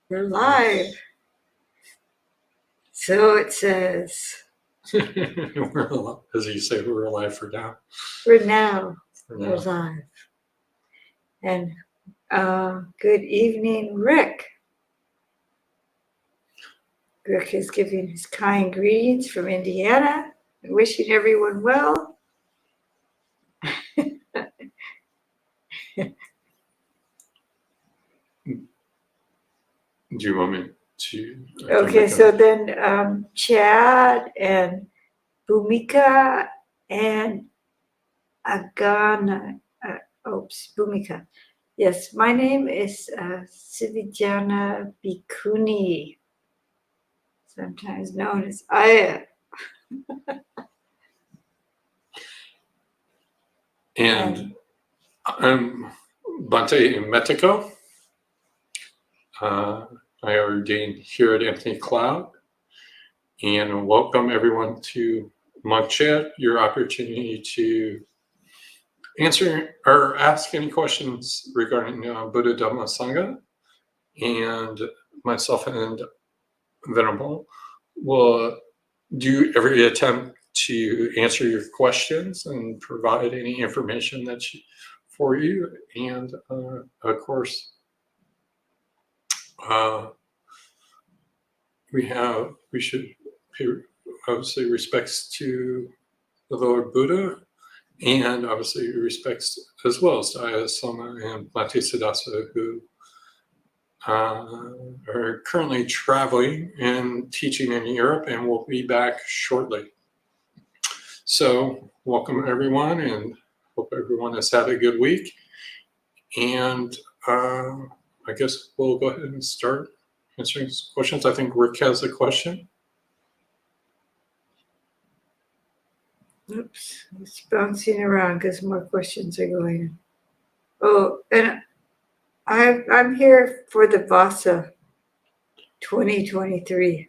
We're live. So it says. As you say, we're alive for now. For now, For we're now. live. And good evening, Rick. Rick is giving his kind greetings from Indiana and wishing everyone well. Do you want me to? Okay, so then Chad and Bhumika and Agana. Bhumika. Yes, my name is Sivijana Bhikkhuni, sometimes known as Aya. And I'm Bhante Metiko. I ordained here at Anthony Cloud. And welcome everyone to Monk Chat, your opportunity to answer or ask any questions regarding Buddha, Dhamma, Sangha. And myself and Venerable will do every attempt to answer your questions and provide any information for you. And of course, we should pay obviously respects to the Lord Buddha, and obviously respects as well as Daya Soma and Bhante Siddhasa, who are currently traveling and teaching in Europe and will be back shortly. So welcome everyone, and hope everyone has had a good week. And I guess we'll go ahead and start answering questions. I think Rick has a question. Oops, it's bouncing around because more questions are going in. Oh, and I'm here for the Vasa 2023,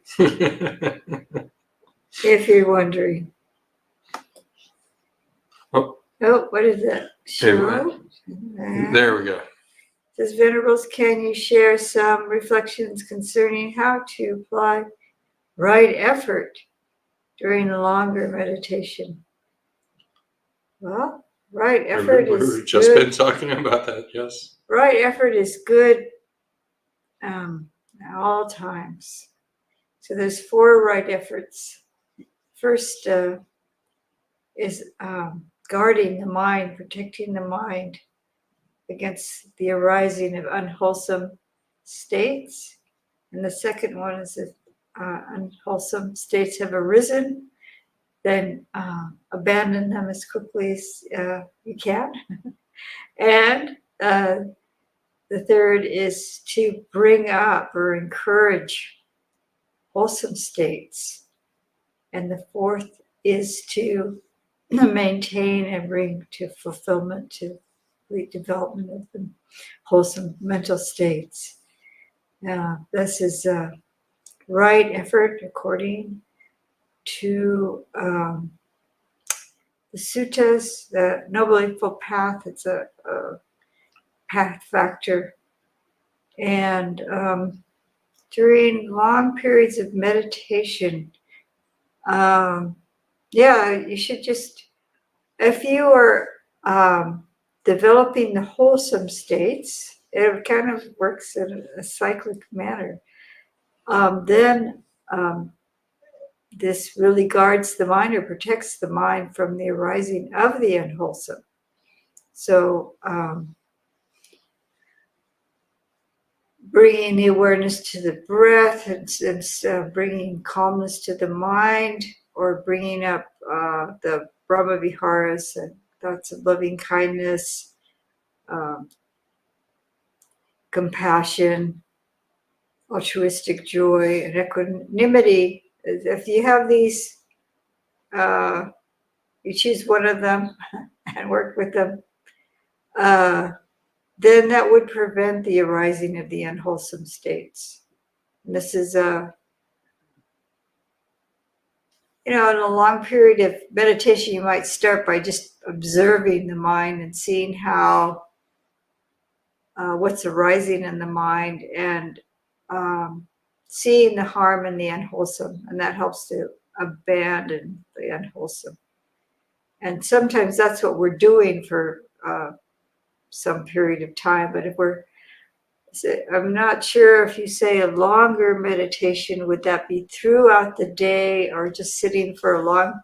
if you're wondering. Oh, what is that? Show? There we go. Says, Venerables, can you share some reflections concerning how to apply right effort during a longer meditation? Well, right effort is We've just been talking about that, yes. Right effort is good at all times. So there's 4 right efforts. First is guarding the mind, protecting the mind against the arising of unwholesome states. And the second one is if unwholesome states have arisen, then abandon them as quickly as you can. And the third is to bring up or encourage wholesome states. And the fourth is to maintain and bring to fulfillment, to the development of the wholesome mental states. This is right effort according to the suttas, the Noble Eightfold Path. It's a path factor. And during long periods of meditation, you should just, if you are developing the wholesome states, it kind of works in a cyclic manner, then this really guards the mind or protects the mind from the arising of the unwholesome. So bringing the awareness to the breath and bringing calmness to the mind, or bringing up the Brahma Viharas and thoughts of loving kindness, compassion, altruistic joy, and equanimity. If you have these, you choose one of them and work with them, then that would prevent the arising of the unwholesome states. And this is in a long period of meditation, you might start by just observing the mind and seeing how what's arising in the mind, and seeing the harm in the unwholesome, and that helps to abandon the unwholesome. And sometimes that's what we're doing for some period of time. But if I'm not sure if you say a longer meditation, would that be throughout the day or just sitting for a long?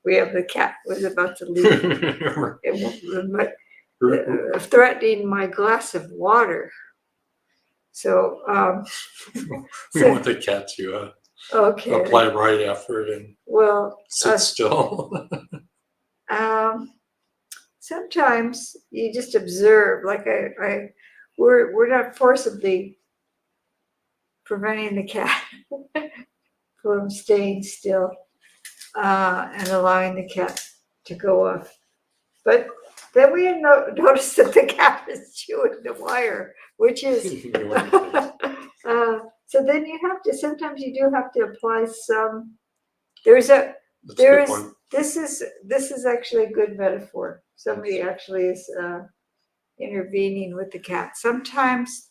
We have the cat was about to leave. Threatening my glass of water. So we want the cat to apply right effort and sit still. Sometimes you just observe, like we're not forcibly preventing the cat from staying still and allowing the cat to go off. But then we notice that the cat is chewing the wire, which is so then you have to, sometimes you do have to apply some. This is actually a good metaphor. Somebody actually is intervening with the cat. Sometimes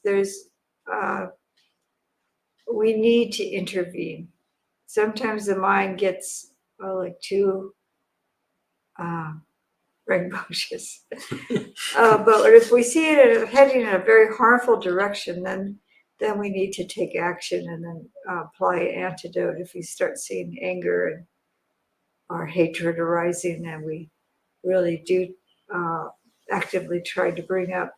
we need to intervene. Sometimes the mind gets like too rambunctious. But if we see it heading in a very harmful direction, then we need to take action and then apply an antidote. If we start seeing anger and our hatred arising, and we really do actively try to bring up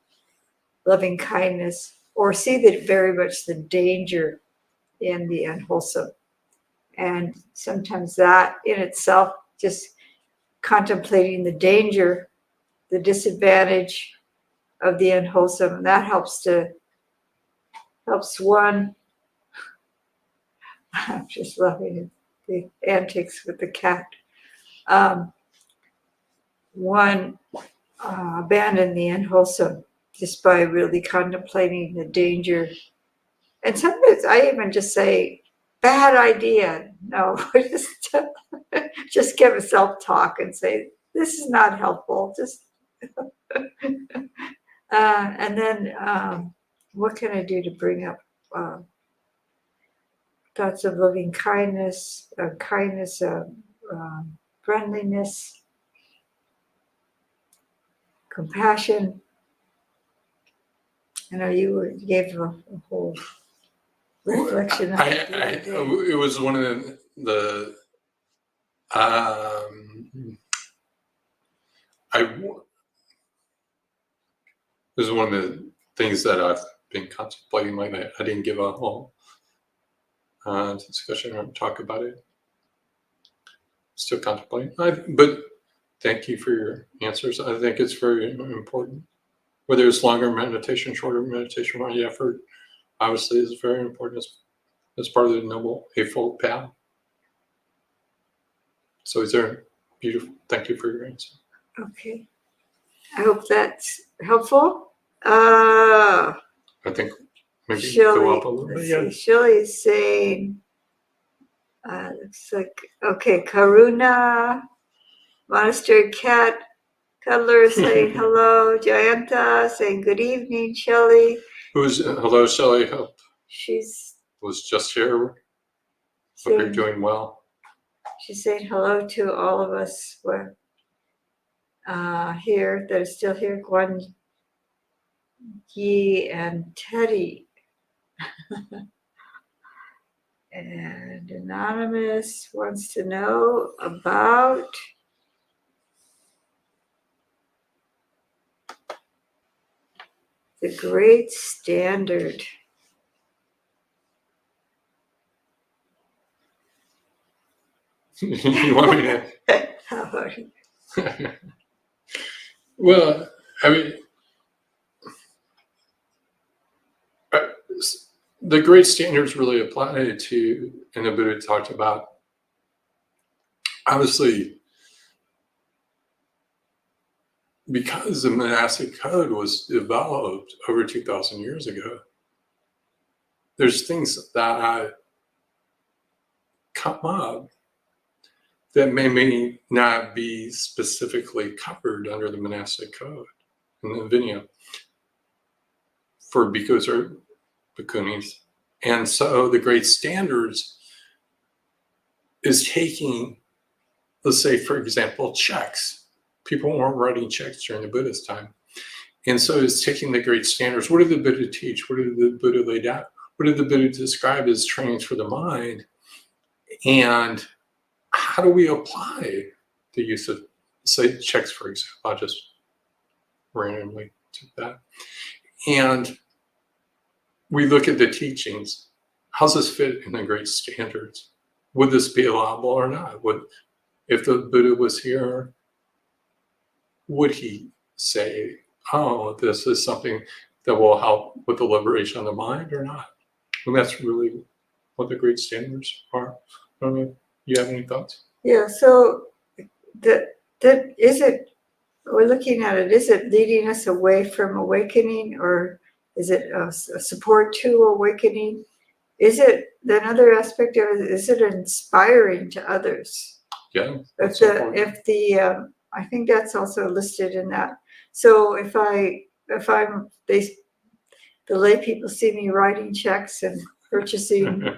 loving kindness, or see that very much the danger in the unwholesome. And sometimes that in itself, just contemplating the danger, the disadvantage of the unwholesome, and that helps one. I'm just loving the antics with the cat. One abandon the unwholesome just by really contemplating the danger. And sometimes I even just say, bad idea. No, just give a self-talk and say, this is not helpful. Just and then what can I do to bring up thoughts of loving kindness, friendliness, compassion. I know you gave a whole reflection. It was one of the this is one of the things that I've been contemplating lately. I didn't give a whole discussion or talk about it. Still contemplating. But thank you for your answers. I think it's very important. Whether it's longer meditation, shorter meditation, right effort, obviously is very important as part of the Noble Eightfold Path. So is there beautiful? Thank you for your answer. Okay. I hope that's helpful. I think maybe go up a little bit. Yeah. Shelley's saying, looks like, okay, Karuna, Monastery Cat, Cuddler saying hello, Jayanta saying good evening, Shelley. Hello, Shelley. Hope she's was just here. Hope you're doing well. She's saying hello to all of us here that are still here, Guan Yi and Teddy. And Anonymous wants to know about the Great Standard. You want me to? Well, I mean, the Great Standards really apply to, and the Buddha talked about, obviously, because the monastic code was developed over 2,000 years ago, there's things that come up that may not be specifically covered under the monastic code in the Vinaya for bhikkhus or bhikkhunis. And so the great standards is taking, let's say, for example, checks. People weren't writing checks during the Buddha's time. And so it's taking the great standards. What did the Buddha teach? What did the Buddha lay down? What did the Buddha describe as trainings for the mind? And how do we apply the use of, say, checks, for example? I'll just randomly take that. And we look at the teachings. How's this fit in the great standards? Would this be allowable or not? If the Buddha was here, would he say, oh, this is something that will help with the liberation of the mind or not? And that's really what the great standards are. I don't know. You have any thoughts? Yeah, so that is it, we're looking at it, is it leading us away from awakening, or is it a support to awakening? Is it, another aspect of it, is it inspiring to others? Yeah. I think that's also listed in that. So if the lay people see me writing checks and purchasing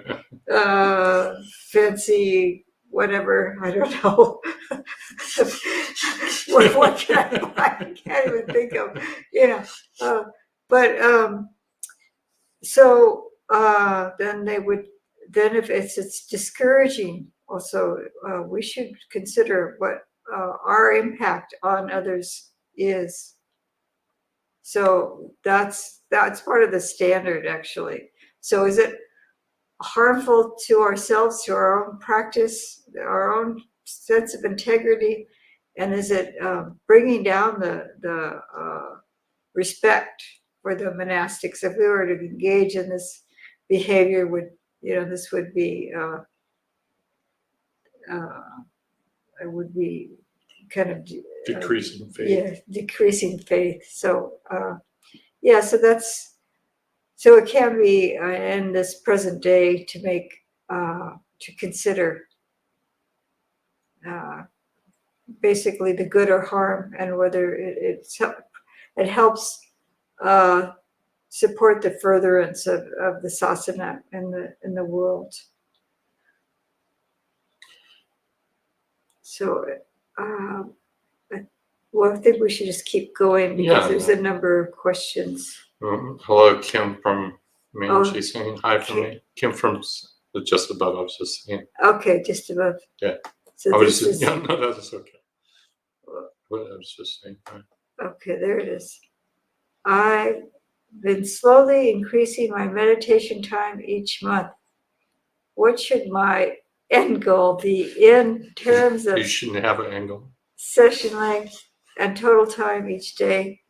fancy whatever, I don't know. what can I buy? I can't even think of, then they would, then if it's discouraging also, we should consider what our impact on others is. So that's part of the standard, actually. So is it harmful to ourselves, to our own practice, our own sense of integrity, and is it bringing down the respect for the monastics? If we were to engage in this behavior, this would be it would be kind of decreasing faith. Yeah, decreasing faith. So so it can be in this present day to make to consider basically the good or harm, and whether it helps support the furtherance of the sasana in the world. So I think we should just keep going, because there's a number of questions. Hello, Kim from Maine. She's saying hi from me. Kim from just above. I was just saying. Okay, just above. Yeah. So no, that's okay. I was just saying hi. Okay, there it is. I've been slowly increasing my meditation time each month. What should my end goal be in terms of? You shouldn't have an end goal. Session length and total time each day.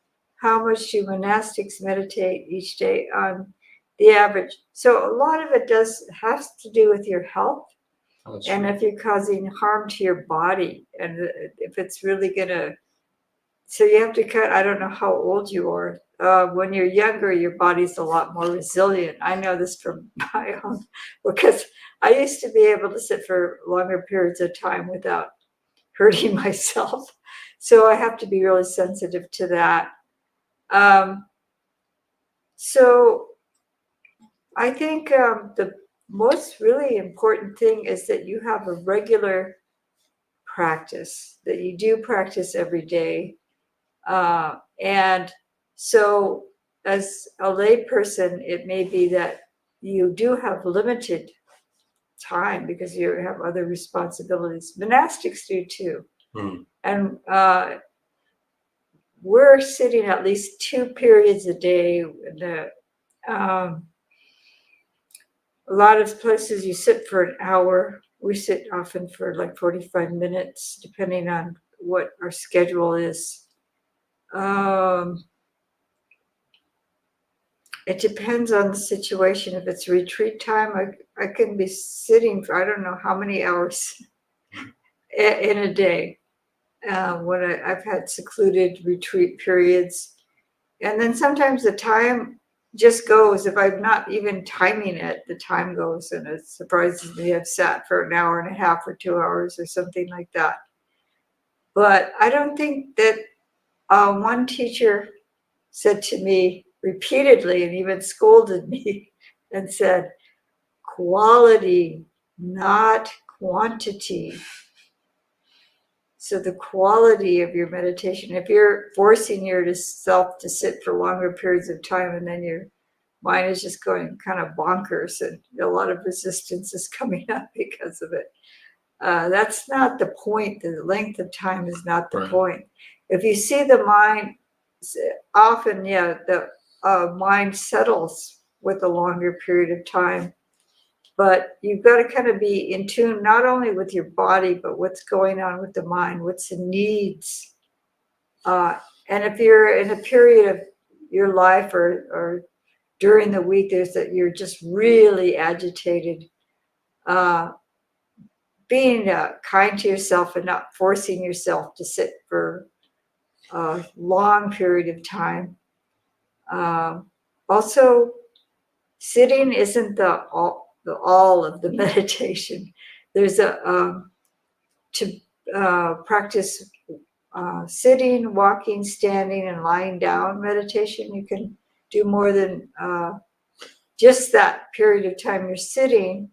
How much do monastics meditate each day on the average? So a lot of it has to do with your health. That's and right. If you're causing harm to your body, and if it's really gonna, so you have to I don't know how old you are. When you're younger, your body's a lot more resilient. I know this from my own, because I used to be able to sit for longer periods of time without hurting myself. So I have to be really sensitive to that. So I think the most really important thing is that you have a regular practice, that you do practice every day. And so as a lay person, it may be that you do have limited time because you have other responsibilities. Monastics do too. And we're sitting at least 2 periods a day. A lot of places you sit for an hour. We sit often for like 45 minutes, depending on what our schedule is. It depends on the situation. If it's retreat time, I can be sitting for I don't know how many hours in a day. When I've had secluded retreat periods. And then sometimes the time just goes. If I'm not even timing it, the time goes, and it surprises me. I've sat for an hour and a half or 2 hours or something like that. But I don't think that one teacher said to me repeatedly and even scolded me and said, quality, not quantity. So the quality of your meditation, if you're forcing yourself to sit for longer periods of time and then your mind is just going kind of bonkers and a lot of resistance is coming up because of it, that's not the point. The length of time is not the point. If you see the mind, often, the mind settles with a longer period of time. But you've got to kind of be in tune, not only with your body, but what's going on with the mind, what's the needs. And if you're in a period of your life or during the week, that you're just really agitated, being kind to yourself and not forcing yourself to sit for a long period of time. Also, sitting isn't the all of the meditation. There's to practice sitting, walking, standing, and lying down meditation. You can do more than just that period of time you're sitting,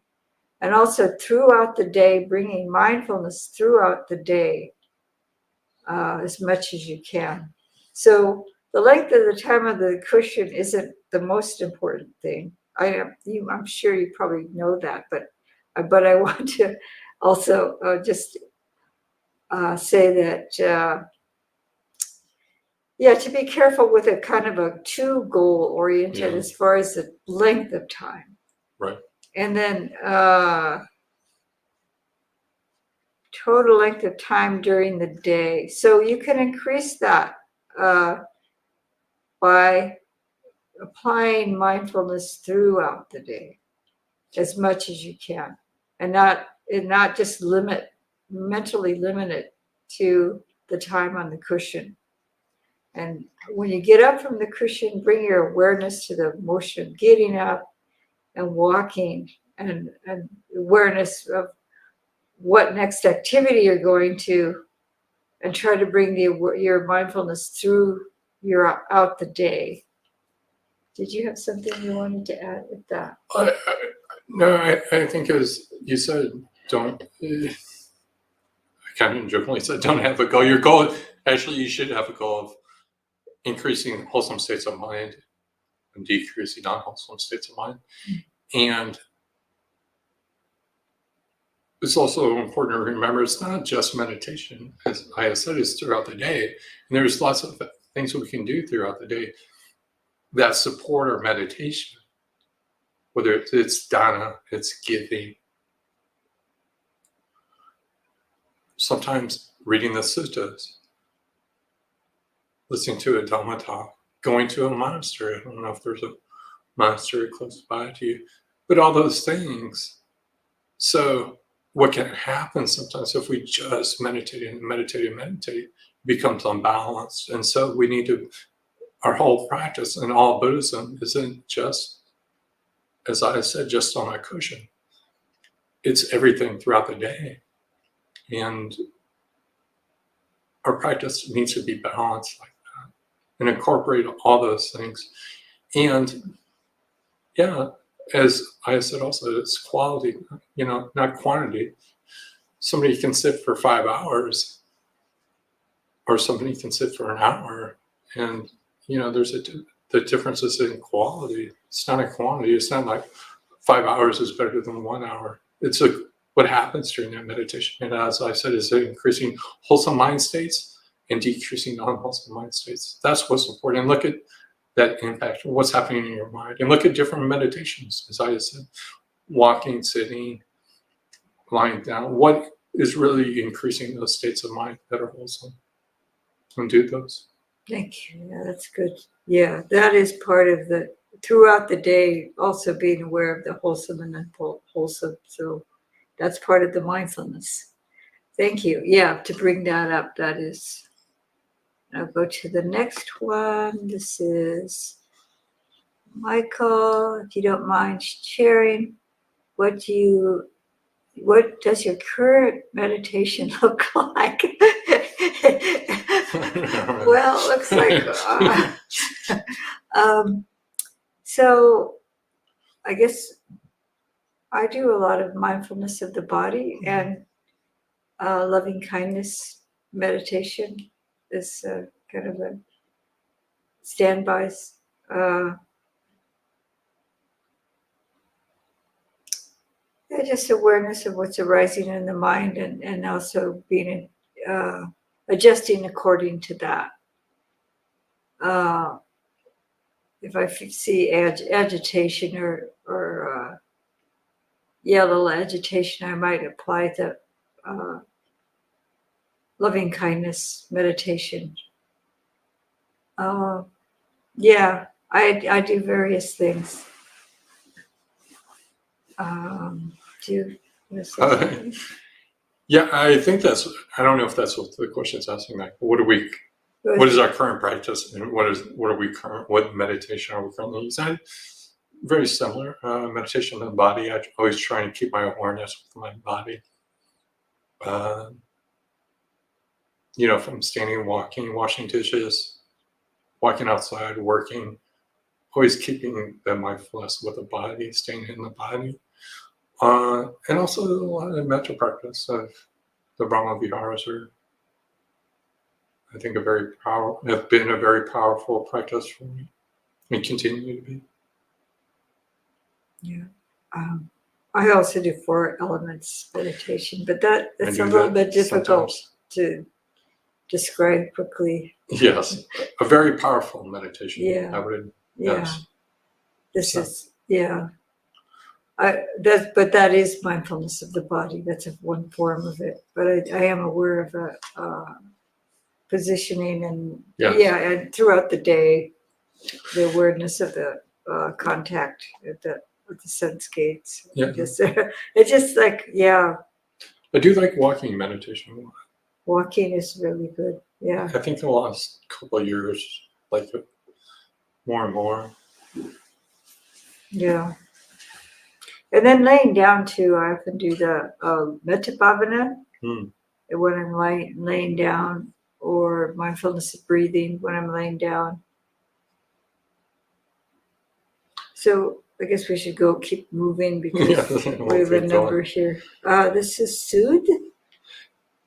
and also throughout the day, bringing mindfulness throughout the day as much as you can. So the length of the time of the cushion isn't the most important thing. I'm sure you probably know that, but I want to also just say that, to be careful with a kind of a too goal oriented as far as the length of time. Right. And then total length of time during the day. So you can increase that by applying mindfulness throughout the day as much as you can, and not just mentally limit it to the time on the cushion. And when you get up from the cushion, bring your awareness to the motion of getting up and walking, and awareness of what next activity you're going to, and try to bring your mindfulness through out the day. Did you have something you wanted to add with that? No, I think as you said, don't, I kind of jokingly said, don't have a goal. Your goal, actually, you should have a goal of increasing wholesome states of mind and decreasing non-wholesome states of mind. And it's also important to remember it's not just meditation. As I have said, it's throughout the day. And there's lots of things we can do throughout the day that support our meditation. Whether it's dana, it's giving. Sometimes reading the suttas, listening to a Dhamma talk, going to a monastery. I don't know if there's a monastery close by to you, but all those things. So what can happen sometimes if we just meditate, it becomes unbalanced. And so we need to, our whole practice and all Buddhism isn't just, as I said, just on a cushion. It's everything throughout the day. And our practice needs to be balanced like that and incorporate all those things. And as I said also, it's quality, not quantity. Somebody can sit for 5 hours or somebody can sit for an hour. And, there's the differences in quality. It's not a quantity. It's not like 5 hours is better than 1 hour. It's what happens during that meditation. And as I said, is increasing wholesome mind states and decreasing non-wholesome mind states. That's what's important. And look at that impact, what's happening in your mind. And look at different meditations, as I said, walking, sitting, lying down. What is really increasing those states of mind that are wholesome? And do those. Thank you. Yeah, that's good. Yeah, that is part of the, throughout the day, also being aware of the wholesome and unwholesome. So that's part of the mindfulness. Thank you. Yeah, to bring that up, that is. I'll go to the next one. This is Michael. If you don't mind sharing, what does your current meditation look like? Well, it looks like so I guess I do a lot of mindfulness of the body, and loving kindness meditation is kind of a standbys. Just awareness of what's arising in the mind, and also being adjusting according to that. If I see agitation or a little agitation, I might apply the loving kindness meditation. Yeah, I do various things. Do you want to say something? Yeah, I think that's. I don't know if that's what the question's asking. Like, what is our current practice, and what meditation are we currently using? Very similar meditation in the body. I always try and keep my awareness with my body. If I'm standing, walking, washing dishes, walking outside, working, always keeping the mindfulness with the body, staying in the body. And also a lot of mental practice of the Brahma Viharas are, I think, have been a very powerful practice for me, and continue to be. Yeah. I also do 4 elements meditation, but that's a little bit difficult to describe quickly. Yes, a very powerful meditation. Yeah. I would. Yeah. Yes. But that is mindfulness of the body. That's one form of it. But I am aware of positioning and and throughout the day, the awareness of the contact with the sense gates. Yeah. It's just like, I do like walking meditation. Walking is really good. Yeah. I think the last couple of years, like it more and more. Yeah. And then laying down too, I often do the metta bhavana when I'm laying down, or mindfulness of breathing when I'm laying down. So I guess we should keep moving because we have a number here. This is Sood.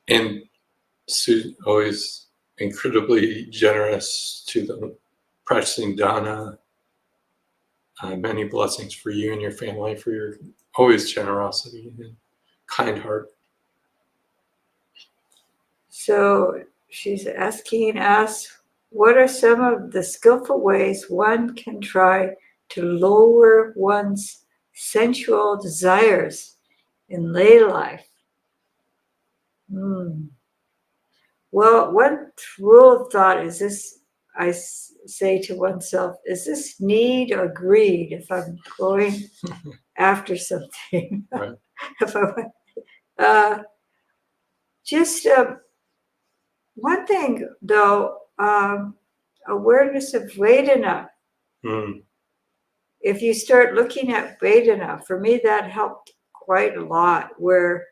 And Sood always incredibly generous to the practicing dana. Many blessings for you and your family for your always generosity and kind heart. So she's asking us, what are some of the skillful ways one can try to lower one's sensual desires in lay life? Well, one rule of thought is this, I say to oneself, is this need or greed if I'm going after something? Right. One thing, though, awareness of Vedana. If you start looking at Vedana, for me that helped quite a lot, where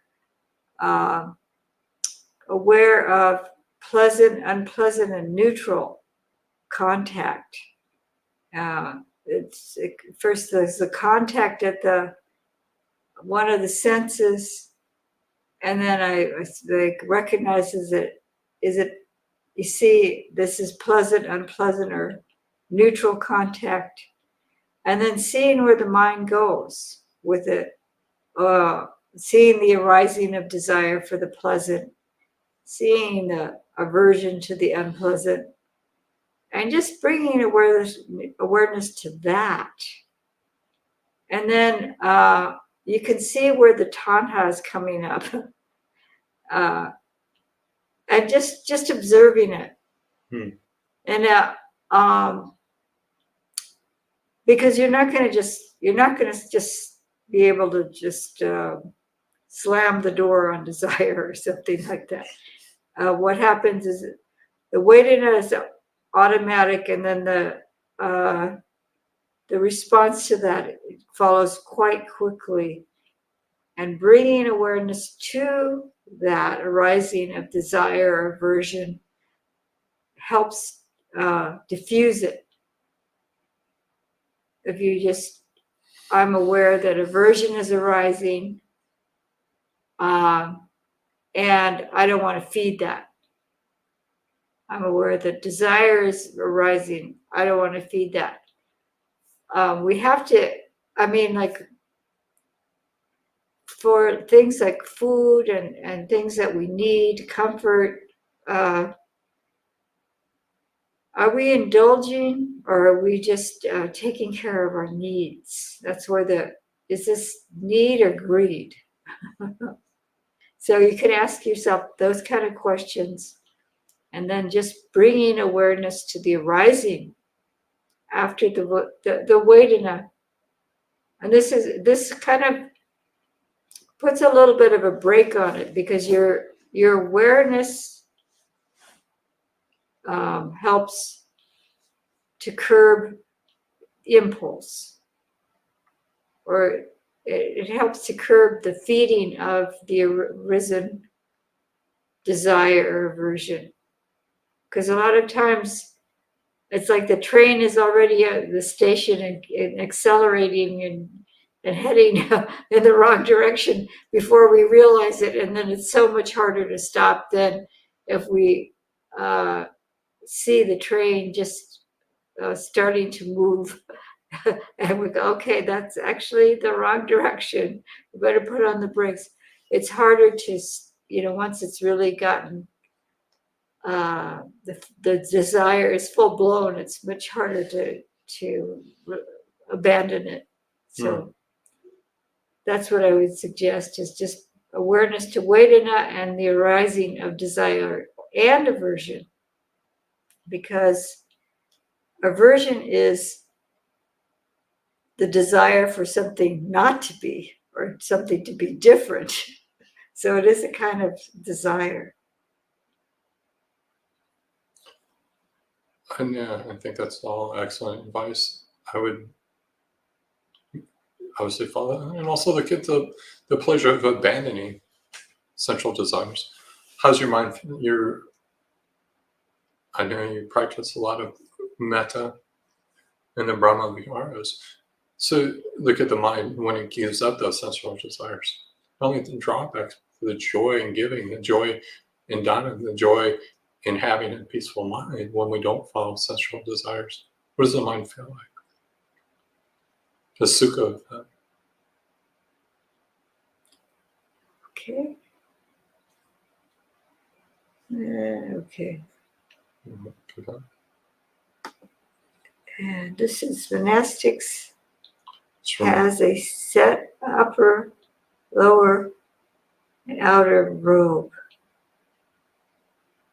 aware of pleasant, unpleasant, and neutral contact. First there's the contact at one of the senses, and then I recognizes it. You see, this is pleasant, unpleasant, or neutral contact, and then seeing where the mind goes with it, seeing the arising of desire for the pleasant, seeing the aversion to the unpleasant, and just bringing awareness to that. And then you can see where the tanha is coming up, and just observing it. And because you're not going to just be able to just slam the door on desire or something like that. What happens is the Vedana is automatic, and then the response to that follows quite quickly. And bringing awareness to that arising of desire or aversion helps diffuse it. If you just I'm aware that aversion is arising, and I don't want to feed that. I'm aware that desire is arising. I don't want to feed that. We have to, I mean, like for things like food and things that we need, comfort, are we indulging or are we just taking care of our needs? That's where is this need or greed? So you can ask yourself those kind of questions and then just bringing awareness to the arising after the Vedana. And this kind of puts a little bit of a break on it because your awareness helps to curb impulse, or it helps to curb the feeding of the arisen desire or aversion. Because a lot of times it's like the train is already at the station and accelerating and heading in the wrong direction before we realize it. And then it's so much harder to stop than if we see the train just starting to move. And we go, okay, that's actually the wrong direction. We better put on the brakes. It's harder to, once it's really gotten, the desire is full blown, it's much harder to abandon it. So that's what I would suggest, is just awareness to Vedana and the arising of desire and aversion. Because aversion is the desire for something not to be, or something to be different. So it is a kind of desire. And yeah, I think that's all excellent advice. I would say follow that. And also get the pleasure of abandoning sensual desires. How's your mind? I know you practice a lot of metta and the Brahma Viharas. So look at the mind when it gives up those sensual desires. Not only the drawbacks, the joy in giving, the joy in dana, the joy in having a peaceful mind when we don't follow sensual desires. What does the mind feel like? The sukha of that. Okay. Okay. And this is monastics has a set upper, lower, and outer robe.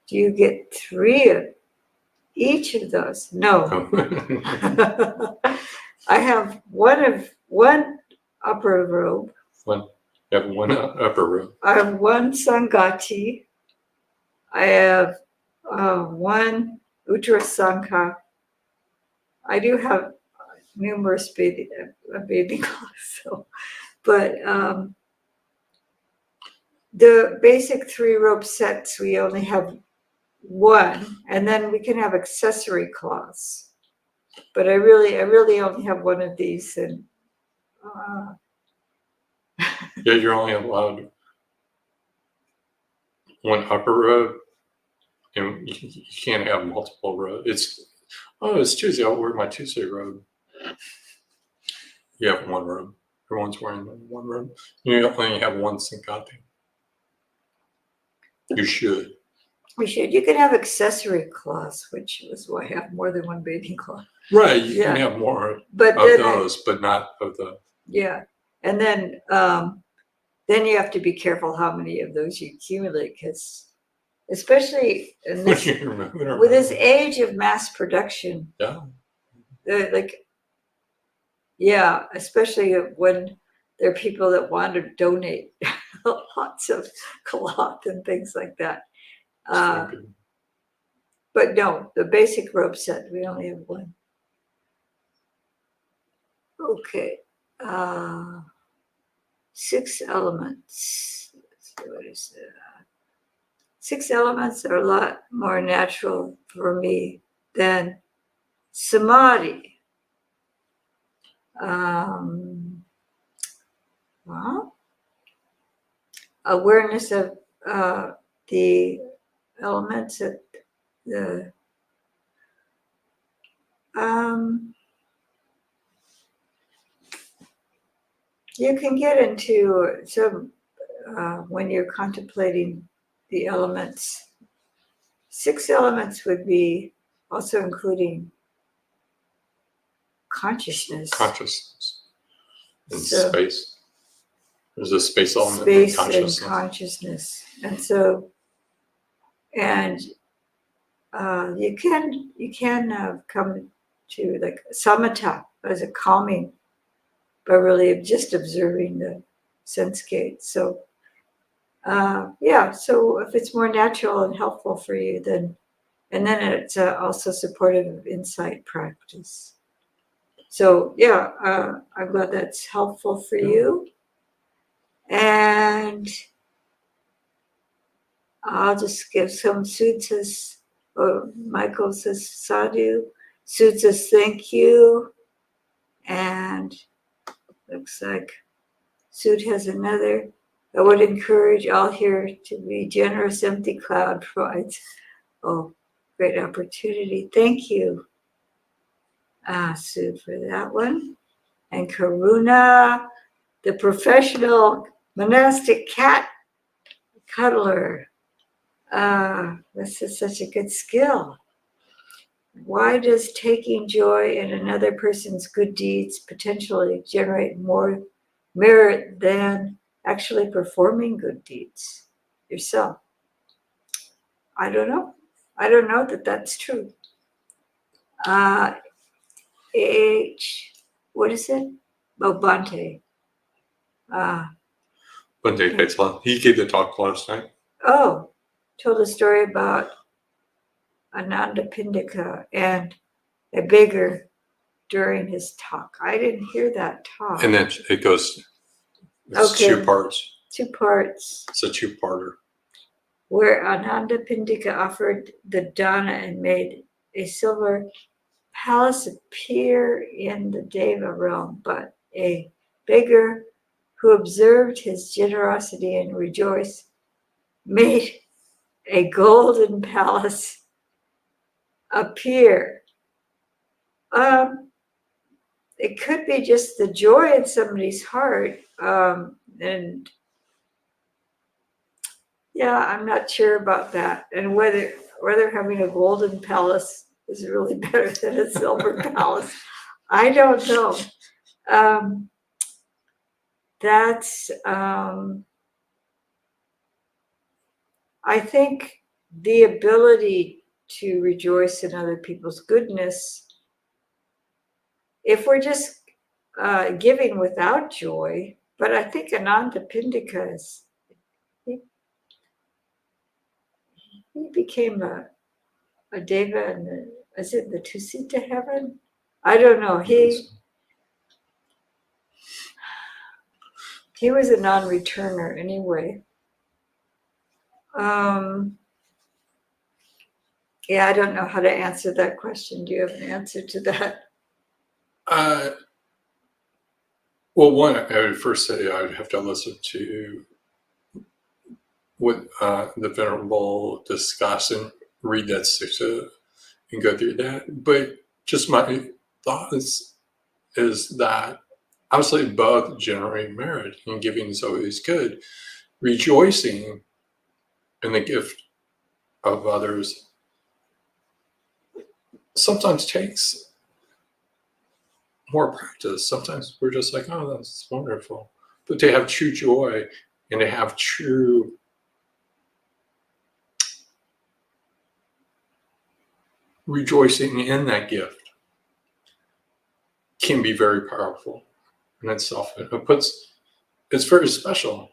Do you get 3 of each of those? No. I have one upper robe. You have one upper robe. I have one Sangati. I have one Uttarasangha. I do have numerous bathing clothes, but the basic 3 robe sets, we only have one, and then we can have accessory cloths. But I really only have one of these, and yeah, you're only allowed one upper robe, and you can't have multiple robes. It's Tuesday. I'll wear my Tuesday robe. You have one robe. Everyone's wearing one robe. You only have one Sangati. You should. We should. You can have accessory cloths, which is why I have more than one bathing cloth. Right. You can have more of those, but not of the. Yeah, and then you have to be careful how many of those you accumulate, because especially in this, with this age of mass production. Yeah. Especially when there are people that want to donate lots of cloth and things like that. But no, the basic robe set, we only have one. Okay. 6 elements. What is that? 6 elements are a lot more natural for me than samadhi. Well, awareness of the elements of the you can get into some when you're contemplating the elements. 6 elements would be also including consciousness. Consciousness and So, space. There's a space element space in consciousness. and consciousness. And so, and you can come to like samatha as a calming by really just observing the sense gate. So so if it's more natural and helpful for you, then it's also supportive of insight practice. So I'm glad that's helpful for you. And I'll just give some suttas. Michael says sadhu. Sud says thank you. And looks like Sud has another. I would encourage all here to be generous. Empty cloud provides great opportunity. Thank you, Sud, for that one. And Karuna, the professional monastic cat cuddler. This is such a good skill. Why does taking joy in another person's good deeds potentially generate more merit than actually performing good deeds yourself? I don't know. I don't know that that's true. What is it? Bante. Bante Patel. He gave the talk last night. Told a story about Ananda Pindika and a beggar during his talk. I didn't hear that talk. And then it goes, it's 2 parts. 2 parts. It's a 2-parter. Where Ananda Pindika offered the dana and made a silver palace appear in the Deva realm, but a beggar who observed his generosity and rejoiced made a golden palace appear. It could be just the joy in somebody's heart, and I'm not sure about that, and whether having a golden palace is really better than a silver palace. I don't know. That's I think the ability to rejoice in other people's goodness, if we're just giving without joy, but I think Ananda Pindika he became a deva in is it the Tusita heaven? I don't know. He was a non-returner anyway. I don't know how to answer that question. Do you have an answer to that? Well, one, I would first say I would have to listen to what the Venerable discuss and read that sutta and go through that. But just my thought is that obviously both generate merit, and giving is always good. Rejoicing in the gift of others sometimes takes more practice. Sometimes we're just like, oh, that's wonderful. But to have true joy and to have true rejoicing in that gift can be very powerful in itself. It's very special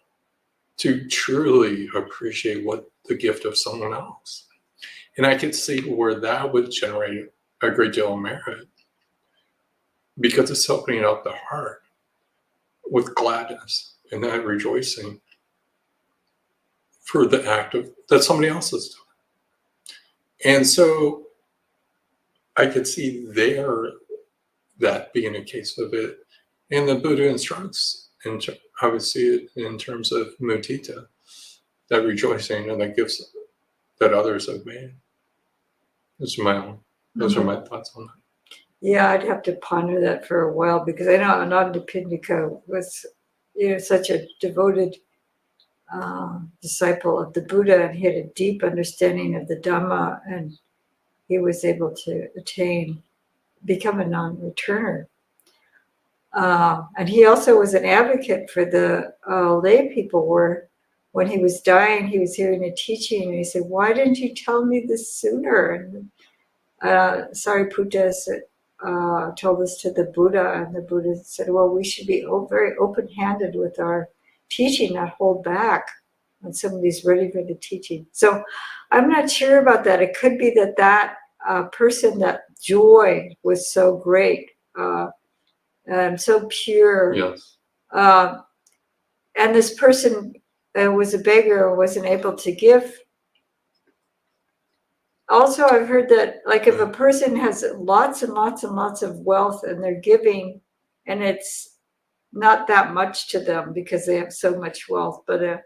to truly appreciate what the gift of someone else. And I could see where that would generate a great deal of merit, because it's opening up the heart with gladness and that rejoicing for the act of that somebody else is doing. And so I could see that being a case of it. And the Buddha instructs I would see it in terms of mudita, that rejoicing and that gifts that others have made. Those are my thoughts on that. Yeah, I'd have to ponder that for a while, because I know Anandapindika was, such a devoted disciple of the Buddha, and he had a deep understanding of the Dhamma, and he was able to become a non-returner. And he also was an advocate for the lay people, where when he was dying, he was hearing a teaching, and he said, "Why didn't you tell me this sooner?" And Sariputta told this to the Buddha, and the Buddha said, "Well, we should be very open-handed with our teaching, not hold back when somebody's ready for the teaching." So I'm not sure about that. It could be that person, that joy was so great, and so pure. Yes. And this person was a beggar and wasn't able to give. Also, I've heard that, like, if a person has lots and lots and lots of wealth and they're giving, and it's not that much to them because they have so much wealth, but a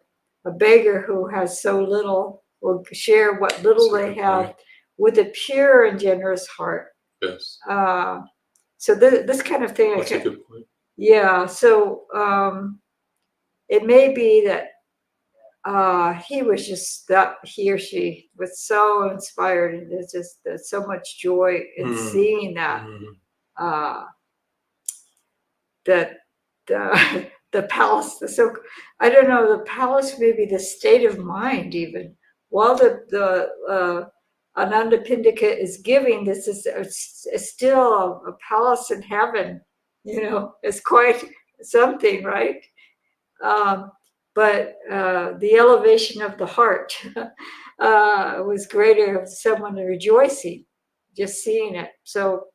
beggar who has so little will share what little they have with a pure and generous heart. Yes. So this kind of thing. That's a good point. Yeah. So it may be that he or she was so inspired, and there's so much joy in seeing that. That the palace, I don't know, the palace may be the state of mind even. While the Anandapindika is giving, this is still a palace in heaven, it's quite something, right? But the elevation of the heart was greater of someone rejoicing, just seeing it. So,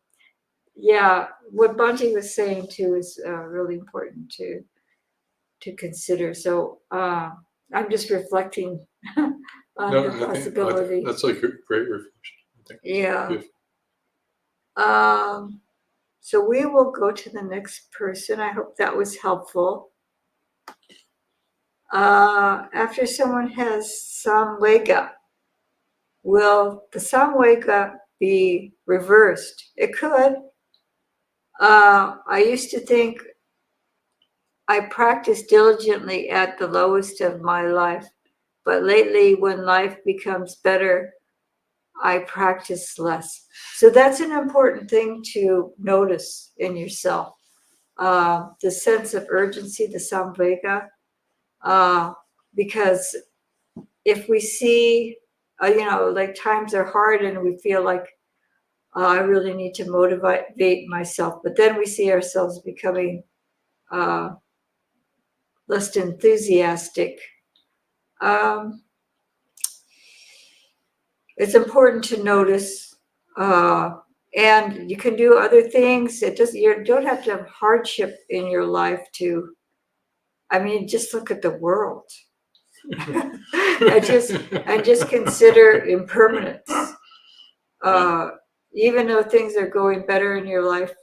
yeah, what Bhante was saying too is really important to consider. So I'm just reflecting on the possibility. That's like a great reflection. I think. Yeah. So we will go to the next person. I hope that was helpful. After someone has samvega, will the samvega be reversed? It could. I used to think I practiced diligently at the lowest of my life, but lately when life becomes better, I practice less. So that's an important thing to notice in yourself. The sense of urgency, the samvega, because if we see, like times are hard and we feel like I really need to motivate myself, but then we see ourselves becoming less enthusiastic. It's important to notice, and you can do other things. You don't have to have hardship in your life just look at the world. and just consider impermanence. Even though things are going better in your life,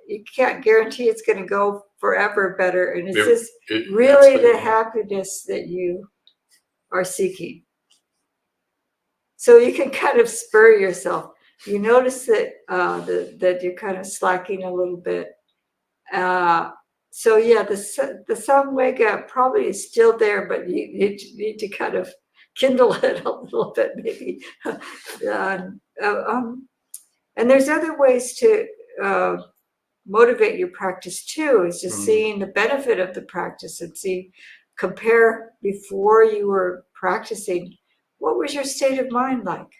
you can't guarantee it's going to go forever better. And it's just really the happiness that you are seeking. So you can kind of spur yourself. You notice that that you're kind of slacking a little bit. So yeah, the samvega probably is still there, but you need to kind of kindle it a little bit, maybe. And there's other ways to motivate your practice too. Is just seeing the benefit of the practice and compare before you were practicing. What was your state of mind like?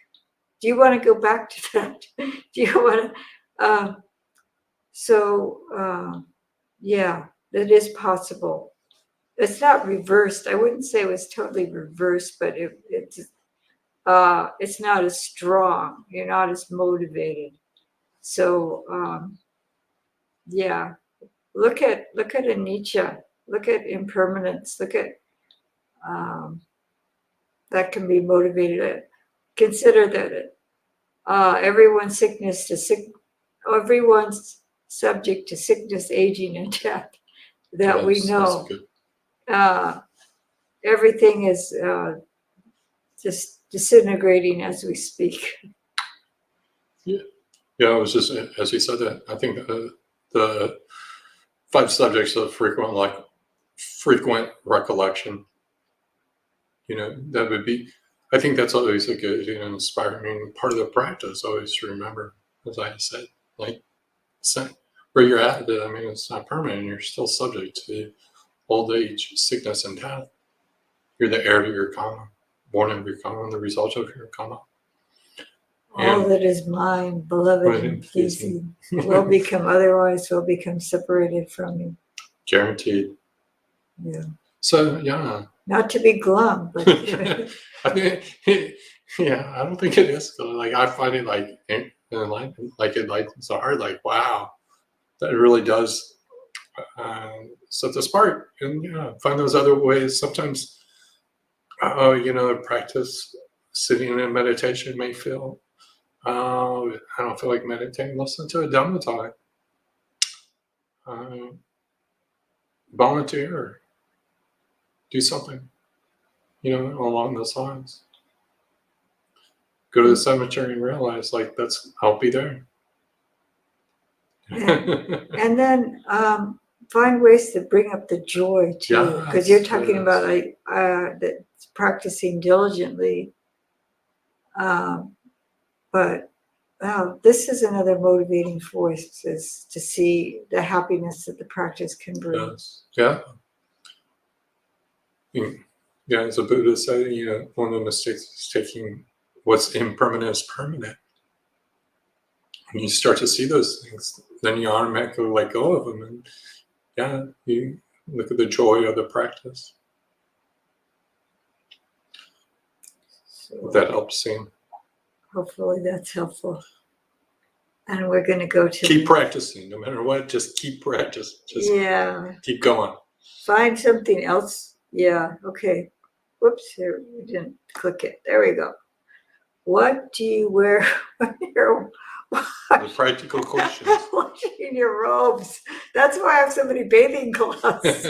Do you want to go back to that? Do you want to? Yeah, that is possible. It's not reversed. I wouldn't say it was totally reversed, but it's not as strong. You're not as motivated. So yeah, look at anicca. Look at impermanence. Look at that can be motivated. Consider that everyone's subject to sickness, aging, and death. that we That's know. good. Everything is just disintegrating as we speak. Yeah, I was just, as you said that, I think the 5 subjects of frequent recollection, that would be, I think that's always a good and inspiring part of the practice, always to remember, as I said, like, where you're at, I mean, it's not permanent, you're still subject to old age, sickness, and death. You're the heir to your karma, born of your karma, and the result of your karma. All that is mine, beloved and pleasing, will become otherwise, will become separated from you. Guaranteed. Yeah. So, yeah. Not to be glum, but I mean, yeah, I don't think it is. Like, I find it like it's hard. Like, wow, that really does set us apart. And find those other ways. Sometimes, practice sitting in meditation may feel, I don't feel like meditating. Listen to a Dhamma talk. Volunteer. Do something, along those lines. Go to the cemetery and realize, like, I'll be there. And then find ways to bring up the joy too, because you're talking about that practicing diligently. But wow, this is another motivating force, is to see the happiness that the practice can bring. Yes. Yeah. Yeah, as the Buddha said, one of the mistakes is taking what's impermanent as permanent. When you start to see those things, then you automatically let go of them. And you look at the joy of the practice. So that helps see. Hopefully that's helpful. And we're going to go to keep practicing, no matter what. Just keep practicing. Just keep going. Find something else. Yeah. Okay. Whoops. Here, we didn't click it. There we go. What do you wear when you're the practical questions? Washing your robes. That's why I have so many bathing cloths.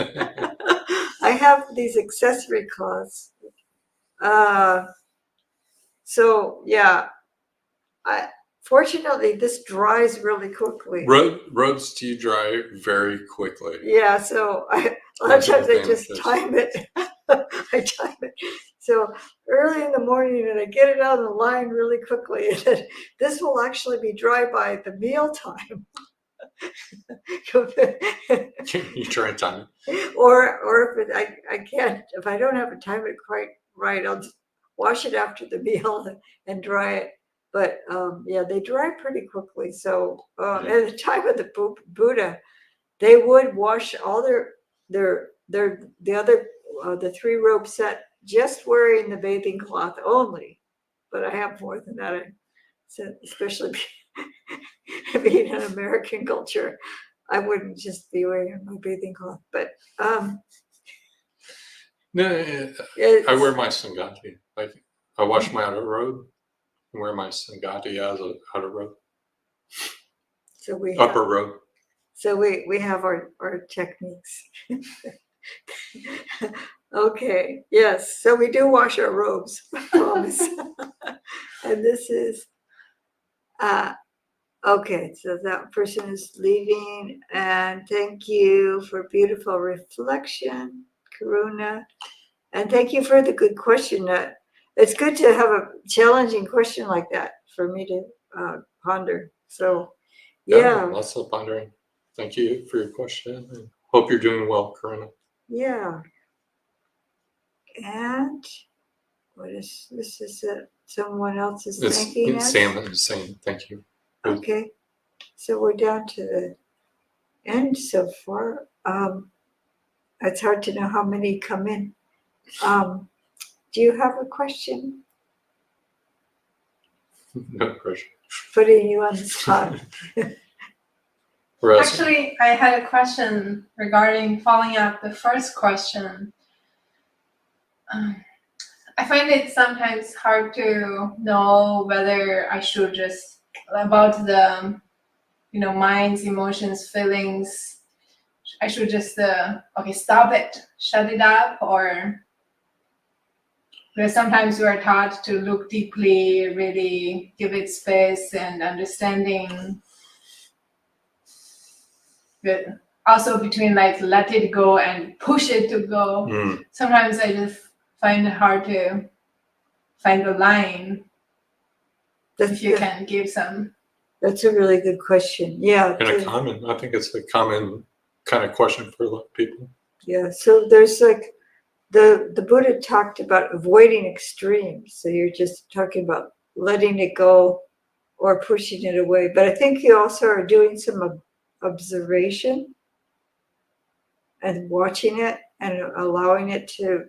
I have these accessory cloths. So yeah, fortunately this dries really quickly. Robes do dry very quickly. Yeah, so a lot of times I just time it. I time it. So early in the morning, and I get it out of the line really quickly. And this will actually be dry by the meal time. You try and time it. Or if I can't, if I don't have to time it quite right, I'll just wash it after the meal and dry it. But they dry pretty quickly. So at the time of the Buddha, they would wash all the 3-robe set just wearing the bathing cloth only. But I have more than that. Especially being an American culture, I wouldn't just be wearing my bathing cloth. But no, I wear my Sangha. Like, I wash my outer robe and wear my Sangha as an outer robe. So upper robe. So we have our techniques. Okay, yes. So we do wash our robes, I promise. And this is, okay, so that person is leaving. And thank you for beautiful reflection, Karuna. And thank you for the good question. It's good to have a challenging question like that for me to ponder. So, yeah. Lots of pondering. Thank you for your question. And hope you're doing well, Karuna. Yeah. And what is this? Is it someone else is thanking us? Sam is saying thank you. Okay. So we're down to the end so far. It's hard to know how many come in. Do you have a question? No question. Putting you on the spot. Actually, I had a question regarding following up the first question. I find it sometimes hard to know whether I should just, about the, minds, emotions, feelings, I should just okay, stop it, shut it up, or because sometimes we are taught to look deeply, really give it space and understanding. But also between like let it go and push it to go. Sometimes I just find it hard to find the line. If you can give some. That's a really good question. Yeah. And I think it's a common kind of question for a lot of people. Yeah. So there's like the Buddha talked about avoiding extremes. So you're just talking about letting it go or pushing it away. But I think you also are doing some observation and watching it and allowing it to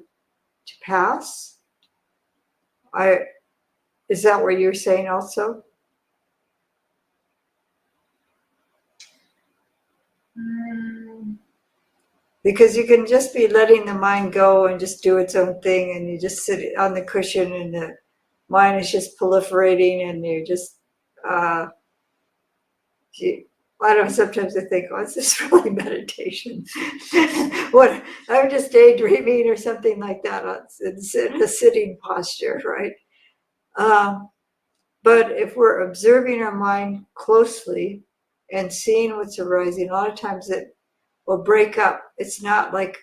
pass. Is that what you're saying also? Because you can just be letting the mind go and just do its own thing, and you just sit on the cushion and the mind is just proliferating, and you're just I don't know, sometimes I think, oh, is this really meditation? What, I'm just daydreaming or something like that in a sitting posture, right? But if we're observing our mind closely and seeing what's arising, a lot of times it will break up. It's not like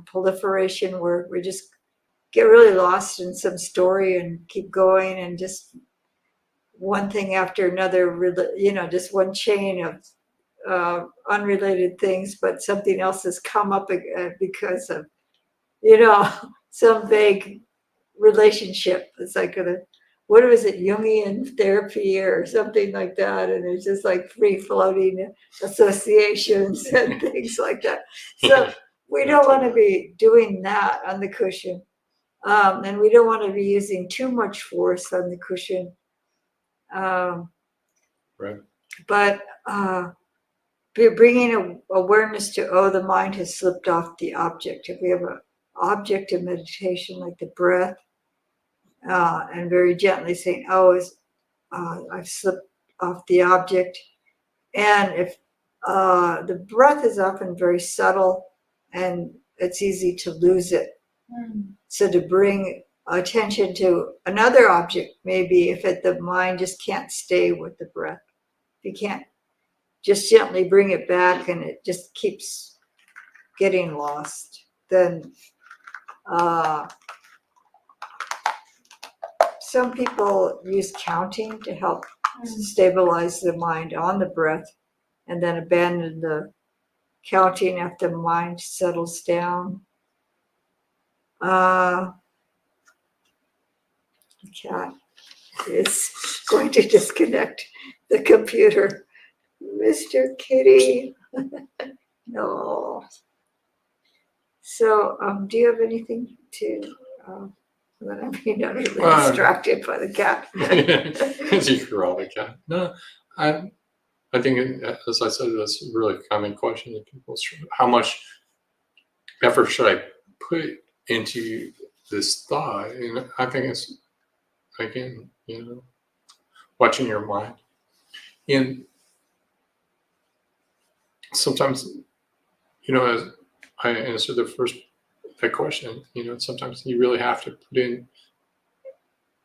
proliferation where we just get really lost in some story and keep going and just one thing after another, just one chain of unrelated things, but something else has come up because of, some vague relationship. It's like what was it, Jungian therapy or something like that, and it's just like free floating associations and things like that. So we don't want to be doing that on the cushion, and we don't want to be using too much force on the cushion. Right. But bringing awareness to, the mind has slipped off the object. If we have an object of meditation like the breath, and very gently saying, I've slipped off the object. And if the breath is often very subtle and it's easy to lose it. So to bring attention to another object, maybe if the mind just can't stay with the breath, if you can't just gently bring it back and it just keeps getting lost, then some people use counting to help stabilize the mind on the breath and then abandon the counting after the mind settles down. The cat is going to disconnect the computer. Mr. Kitty. No. So, do you have anything to... But I'm being utterly distracted by the cat. As you growl the cat. No, I think, as I said, that's a really common question that people. How much effort should I put into this thought? And I think it's, again, watching your mind. And sometimes, as I answered that question, sometimes you really have to put in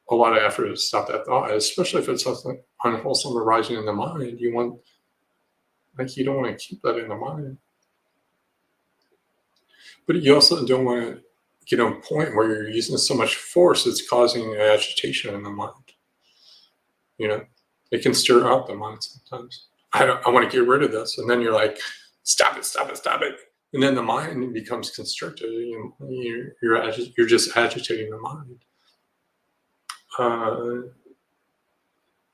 a lot of effort to stop that thought, especially if it's something unwholesome arising in the mind. You don't want to keep that in the mind. But you also don't want to get to a point where you're using so much force it's causing agitation in the mind. It can stir up the mind sometimes. I want to get rid of this. And then you're like, stop it, stop it, stop it. And then the mind becomes constricted. You're just agitating the mind.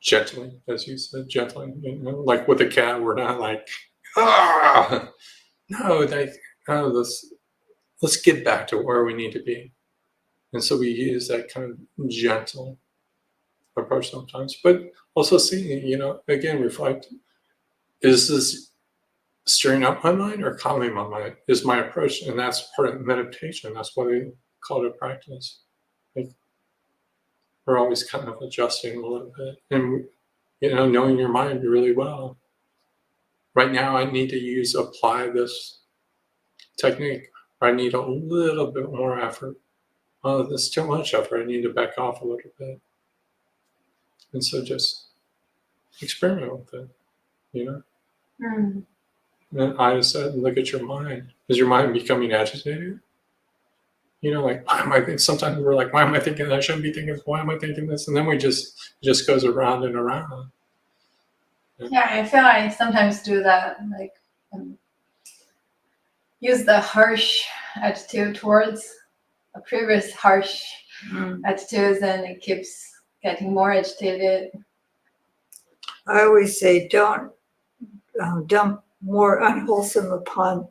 Gently, as you said, gently. Like with a cat, we're not like, no, let's get back to where we need to be. And so we use that kind of gentle approach sometimes, but also seeing, again, reflect, is this stirring up my mind or calming my mind is my approach. And that's part of meditation. That's what I call it a practice. We're always kind of adjusting a little bit and, knowing your mind really well. Right now, I need to apply this technique, or I need a little bit more effort. Oh, this is too much effort. I need to back off a little bit. And so just experiment with it, you know? Mm. And I said, look at your mind. Is your mind becoming agitated? You know, like, why am I thinking? Sometimes we're like, why am I thinking that? I shouldn't be thinking this. Why am I thinking this? And then it just goes around and around. Yeah, I feel I sometimes do that, like use the harsh attitude towards a previous harsh attitudes, and it keeps getting more agitated. I always say, don't dump more unwholesome upon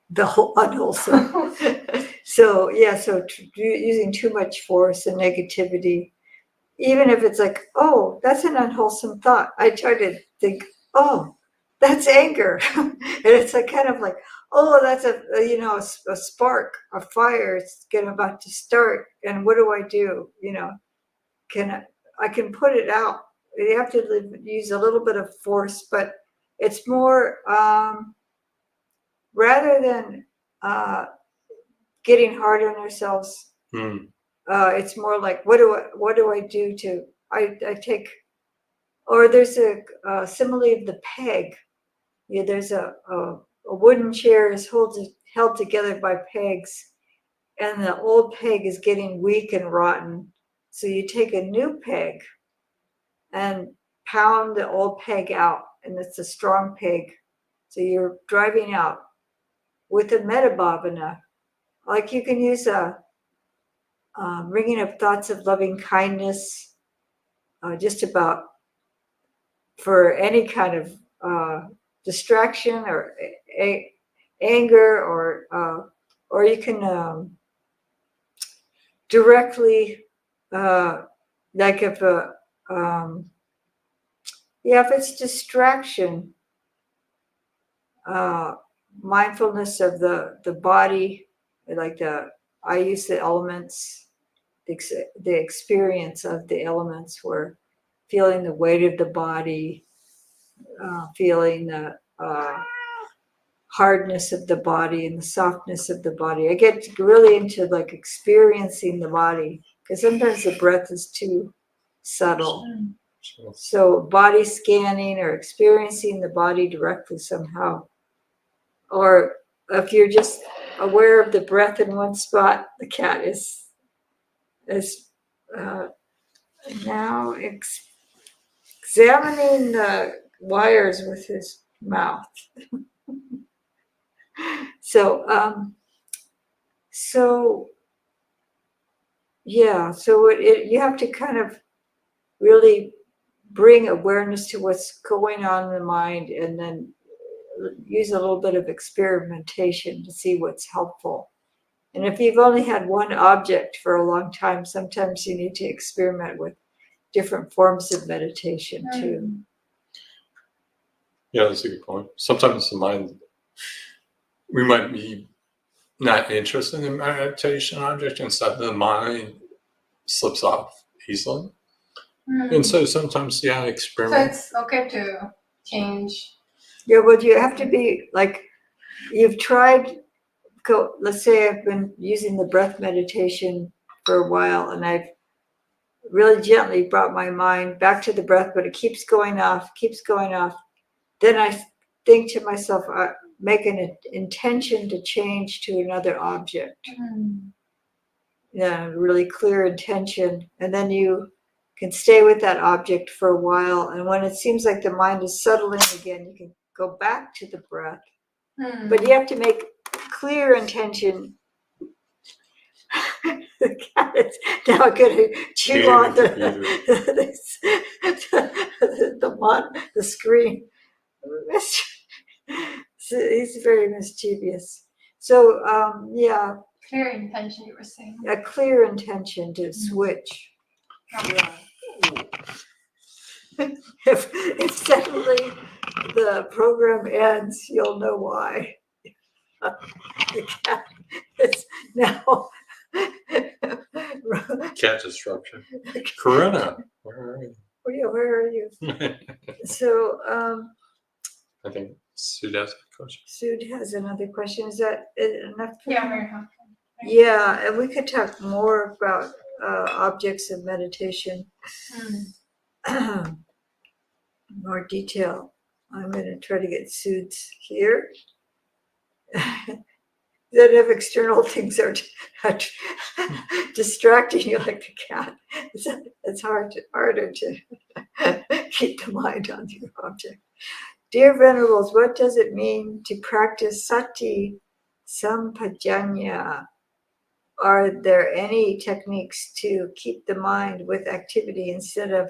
the unwholesome. So using too much force and negativity, even if it's like, oh, that's an unwholesome thought, I try to think, oh, that's anger. And it's like kind of like, oh, that's a spark, a fire. It's about to start. And what do I do? You know, I can put it out. You have to use a little bit of force, but it's more rather than getting hard on ourselves. It's more like, what do I do to? I take, or there's a simile of the peg. Yeah, there's a wooden chair is held together by pegs, and the old peg is getting weak and rotten. So you take a new peg and pound the old peg out, and it's a strong peg. So you're driving out with a metabhavana. Like you can use bringing up thoughts of loving kindness, just about for any kind of distraction or anger, or you can directly, like if it's distraction, mindfulness of the body, like I use the elements, the experience of the elements, where feeling the weight of the body, feeling the hardness of the body and the softness of the body. I get really into like experiencing the body, because sometimes the breath is too subtle. So body scanning or experiencing the body directly somehow. Or if you're just aware of the breath in one spot, the cat is now examining the wires with his mouth. So you have to kind of really bring awareness to what's going on in the mind, and then use a little bit of experimentation to see what's helpful. And if you've only had one object for a long time, sometimes you need to experiment with different forms of meditation too. Yeah, that's a good point. Sometimes the mind, we might be not interested in meditation object, instead the mind slips off easily. And so sometimes, experiment. So it's okay to change. Yeah, well, you have to be like, you've tried, let's say I've been using the breath meditation for a while, and I've really gently brought my mind back to the breath, but it keeps going off. Then I think to myself, make an intention to change to another object. Yeah, really clear intention. And then you can stay with that object for a while. And when it seems like the mind is settling again, you can go back to the breath. But you have to make clear intention. The cat is now going to chew on the screen. He's very mischievous. So, Clear intention, you were saying. A clear intention to switch. Yeah. If suddenly the program ends, you'll know why. The cat is now. Cat disruption. Corona. Where are you? Where are you? So, I think Sue has a question. Sue has another question. Is that enough? Yeah, very helpful. Yeah, and we could talk more about objects of meditation. More detail. I'm going to try to get Sue's here. That if external things are distracting you like the cat, it's harder to keep the mind on the object. Dear Venerables, what does it mean to practice sati sampajanya? Are there any techniques to keep the mind with activity instead of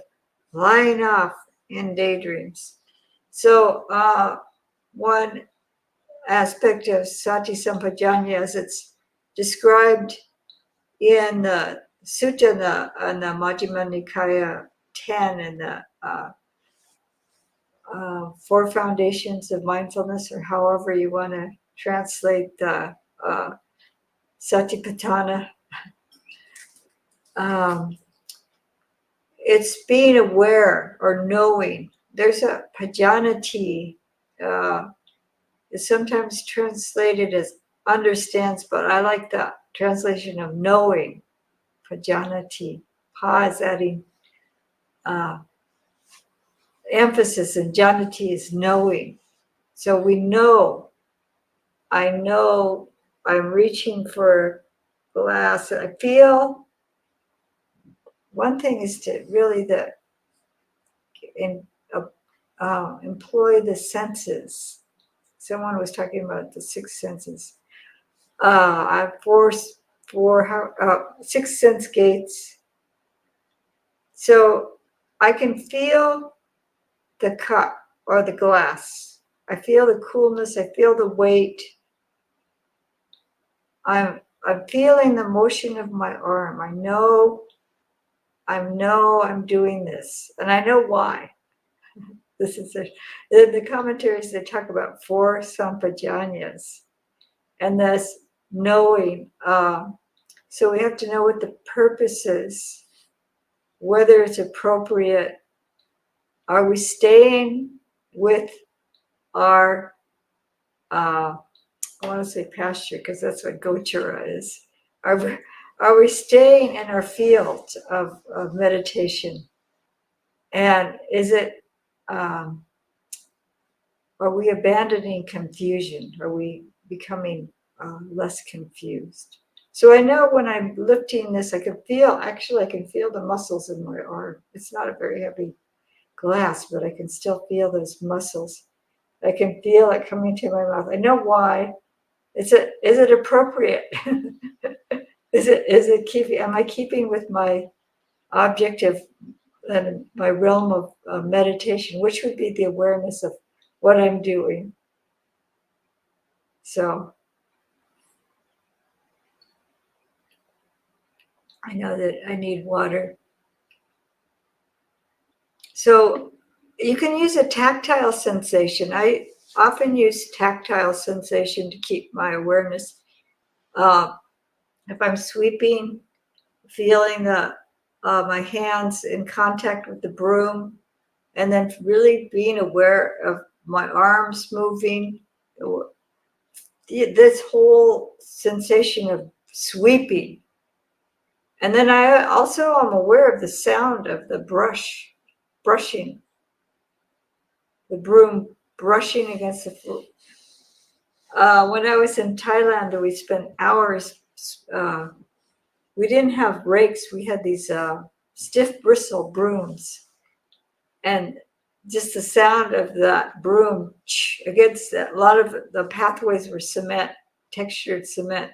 lying off in daydreams? So one aspect of sati sampajanya, as it's described in the sutta in the Majjhima Nikaya 10 and the Four Foundations of Mindfulness, or however you want to translate the Satipatthana. It's being aware or knowing. There's a pajanati. It's sometimes translated as understands, but I like the translation of knowing. Pajanati. Pa is adding emphasis, and janati is knowing. So we know. I know I'm reaching for glass. I feel. One thing is to really employ the senses. Someone was talking about the six senses. I have six sense gates. So I can feel the cup or the glass. I feel the coolness. I feel the weight. I'm feeling the motion of my arm. I know I'm doing this, and I know why. This is the commentaries. They talk about four sampajanyas, and this knowing. So we have to know what the purpose is, whether it's appropriate. Are we staying with our? I want to say pasture because that's what gochara is. Are we staying in our field of meditation? And is it, are we abandoning confusion? Are we becoming less confused? So I know when I'm lifting this, I can feel the muscles in my arm. It's not a very heavy glass, but I can still feel those muscles. I can feel it coming to my mouth. I know why. Is it appropriate? Am I keeping with my objective and my realm of meditation, which would be the awareness of what I'm doing? So I know that I need water. So you can use a tactile sensation. I often use tactile sensation to keep my awareness. If I'm sweeping, feeling my hands in contact with the broom, and then really being aware of my arms moving, this whole sensation of sweeping. And then I also am aware of the sound of the brushing, the broom brushing against the floor. When I was in Thailand, we spent hours. We didn't have rakes. We had these stiff bristle brooms. And just the sound of that broom against a lot of the pathways were cement, textured cement.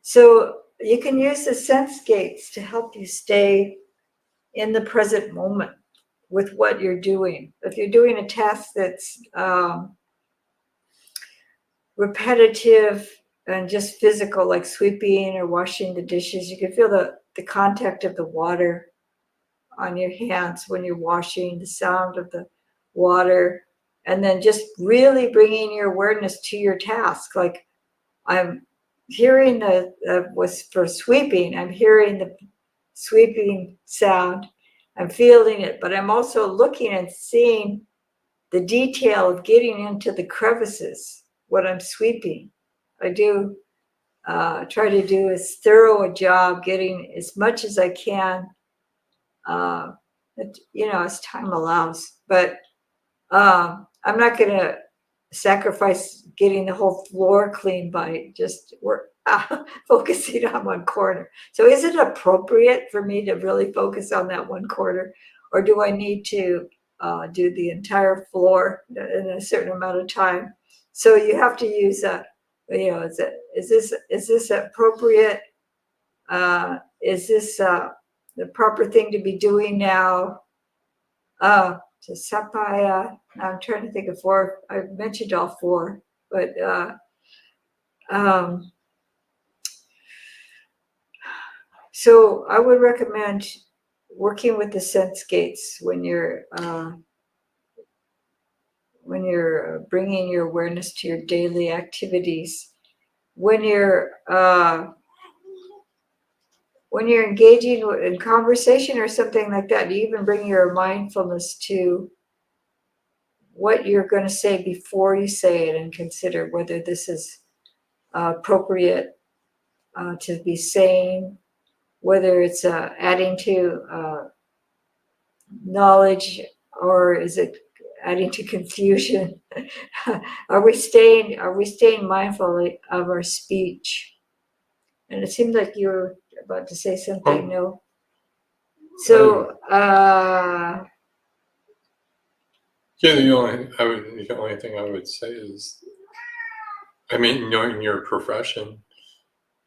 So you can use the sense gates to help you stay in the present moment with what you're doing. If you're doing a task that's repetitive and just physical, like sweeping or washing the dishes, you can feel the contact of the water on your hands when you're washing, the sound of the water, and then just really bringing your awareness to your task. Like I'm hearing was for sweeping, I'm hearing the sweeping sound, I'm feeling it, but I'm also looking and seeing the detail of getting into the crevices, what I'm sweeping. I do try to do as thorough a job getting as much as I can, as time allows. But I'm not going to sacrifice getting the whole floor clean by just focusing on one corner. So is it appropriate for me to really focus on that one corner, or do I need to do the entire floor in a certain amount of time? So you have to use is this appropriate? Is this the proper thing to be doing now? To Sapaya, I'm trying to think of 4. I've mentioned all 4, but so I would recommend working with the sense gates when you're bringing your awareness to your daily activities. When you're engaging in conversation or something like that, you even bring your mindfulness to what you're going to say before you say it, and consider whether this is appropriate to be saying, whether it's adding to knowledge, or is it adding to confusion? Are we staying mindful of our speech? And it seemed like you were about to say something. No. So the only thing I would say is, knowing your profession,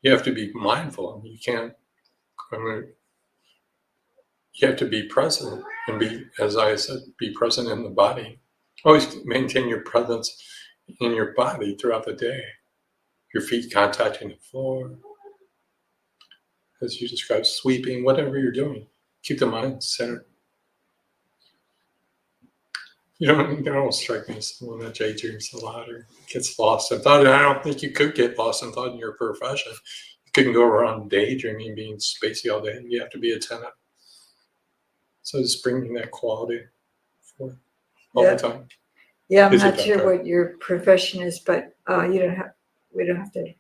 you have to be mindful. You can't. You have to be present and be, as I said, be present in the body. Always maintain your presence in your body throughout the day. Your feet contacting the floor, as you described, sweeping, whatever you're doing. Keep the mind centered. You don't strike me as someone that daydreams a lot or gets lost in thought. And I don't think you could get lost in thought in your profession. You couldn't go around daydreaming, being spacey all day. You have to be attentive. So just bringing that quality forward all the time. Yeah, I'm not sure what your profession is, but we don't have to.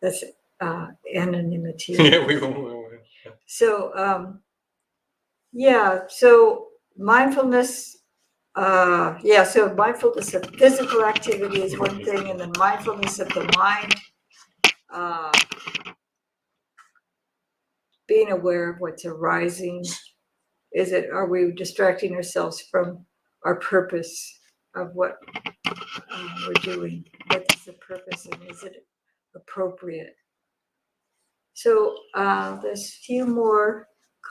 That's anonymity. Yeah, we won't. So so mindfulness. So mindfulness of physical activity is one thing, and then mindfulness of the mind. Being aware of what's arising. Are we distracting ourselves from our purpose of what we're doing? What is the purpose, and is it appropriate? So there's a few more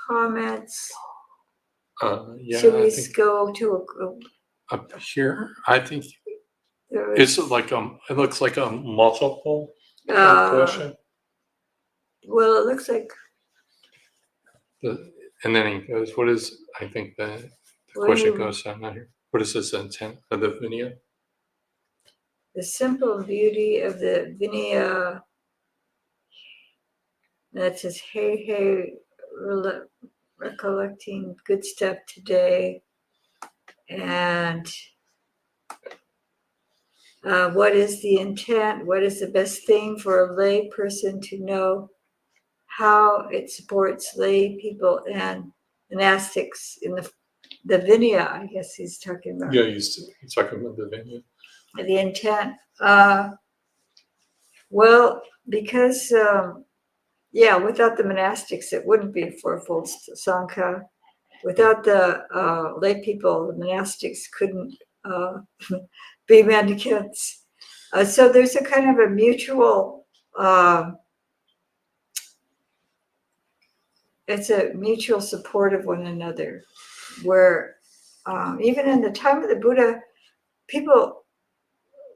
comments. Should we go to up here? I think it's like it looks like a multiple question. Well, it looks like. And then he goes, "What is?" I think the question goes on here. What is this intent of the Vinaya? The simple beauty of the Vinaya. That says, hey, recollecting good stuff today. And what is the intent? What is the best thing for a lay person to know? How it supports lay people and monastics in the Vinaya, I guess he's talking about. Yeah, he's talking about the Vinaya. The intent. Well, because, without the monastics, it wouldn't be a fourfold Sangha. Without the lay people, the monastics couldn't be mendicants. So there's a kind of a mutual, it's a mutual support of one another, where even in the time of the Buddha, people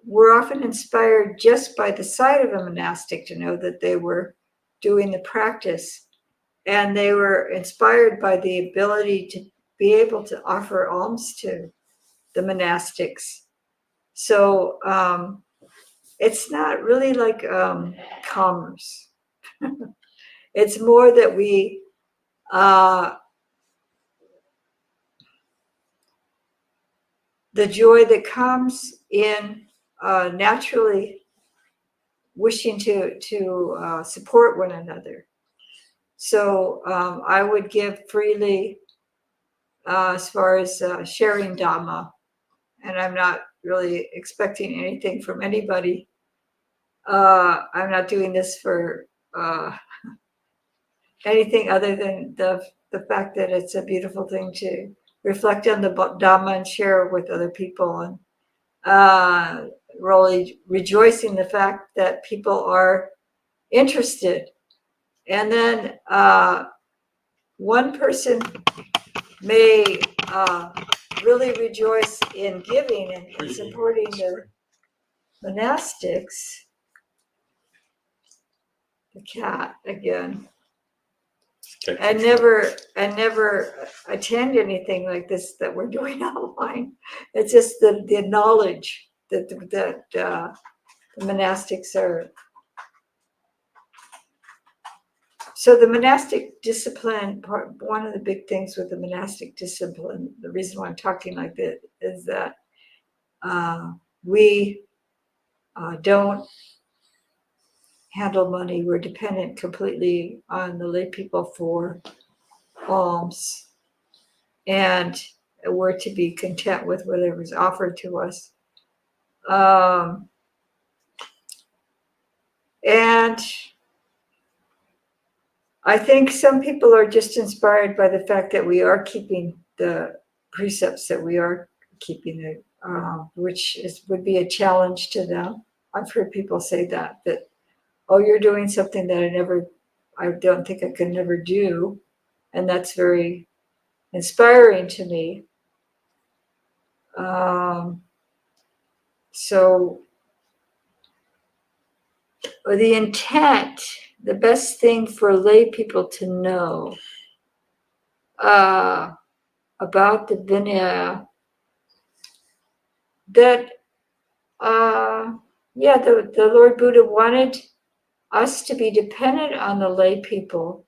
were often inspired just by the sight of a monastic to know that they were doing the practice. And they were inspired by the ability to be able to offer alms to the monastics. So it's not really like commerce. It's more that we the joy that comes in naturally wishing to support one another. So I would give freely as far as sharing Dhamma, and I'm not really expecting anything from anybody. I'm not doing this for anything other than the fact that it's a beautiful thing to reflect on the Dhamma and share it with other people, and really rejoicing the fact that people are interested. And then one person may really rejoice in giving and supporting the monastics. The cat again. I never attend anything like this that we're doing online. It's just the knowledge that the monastics are. So the monastic discipline, one of the big things with the monastic discipline, the reason why I'm talking like this is that we don't handle money. We're dependent completely on the lay people for alms, and we're to be content with whatever is offered to us. And I think some people are just inspired by the fact that we are keeping the precepts that we are keeping it, which would be a challenge to them. I've heard people say that oh, you're doing something that I don't think I could never do. And that's very inspiring to me. So the intent, the best thing for lay people to know about the Vinaya, that the Lord Buddha wanted us to be dependent on the lay people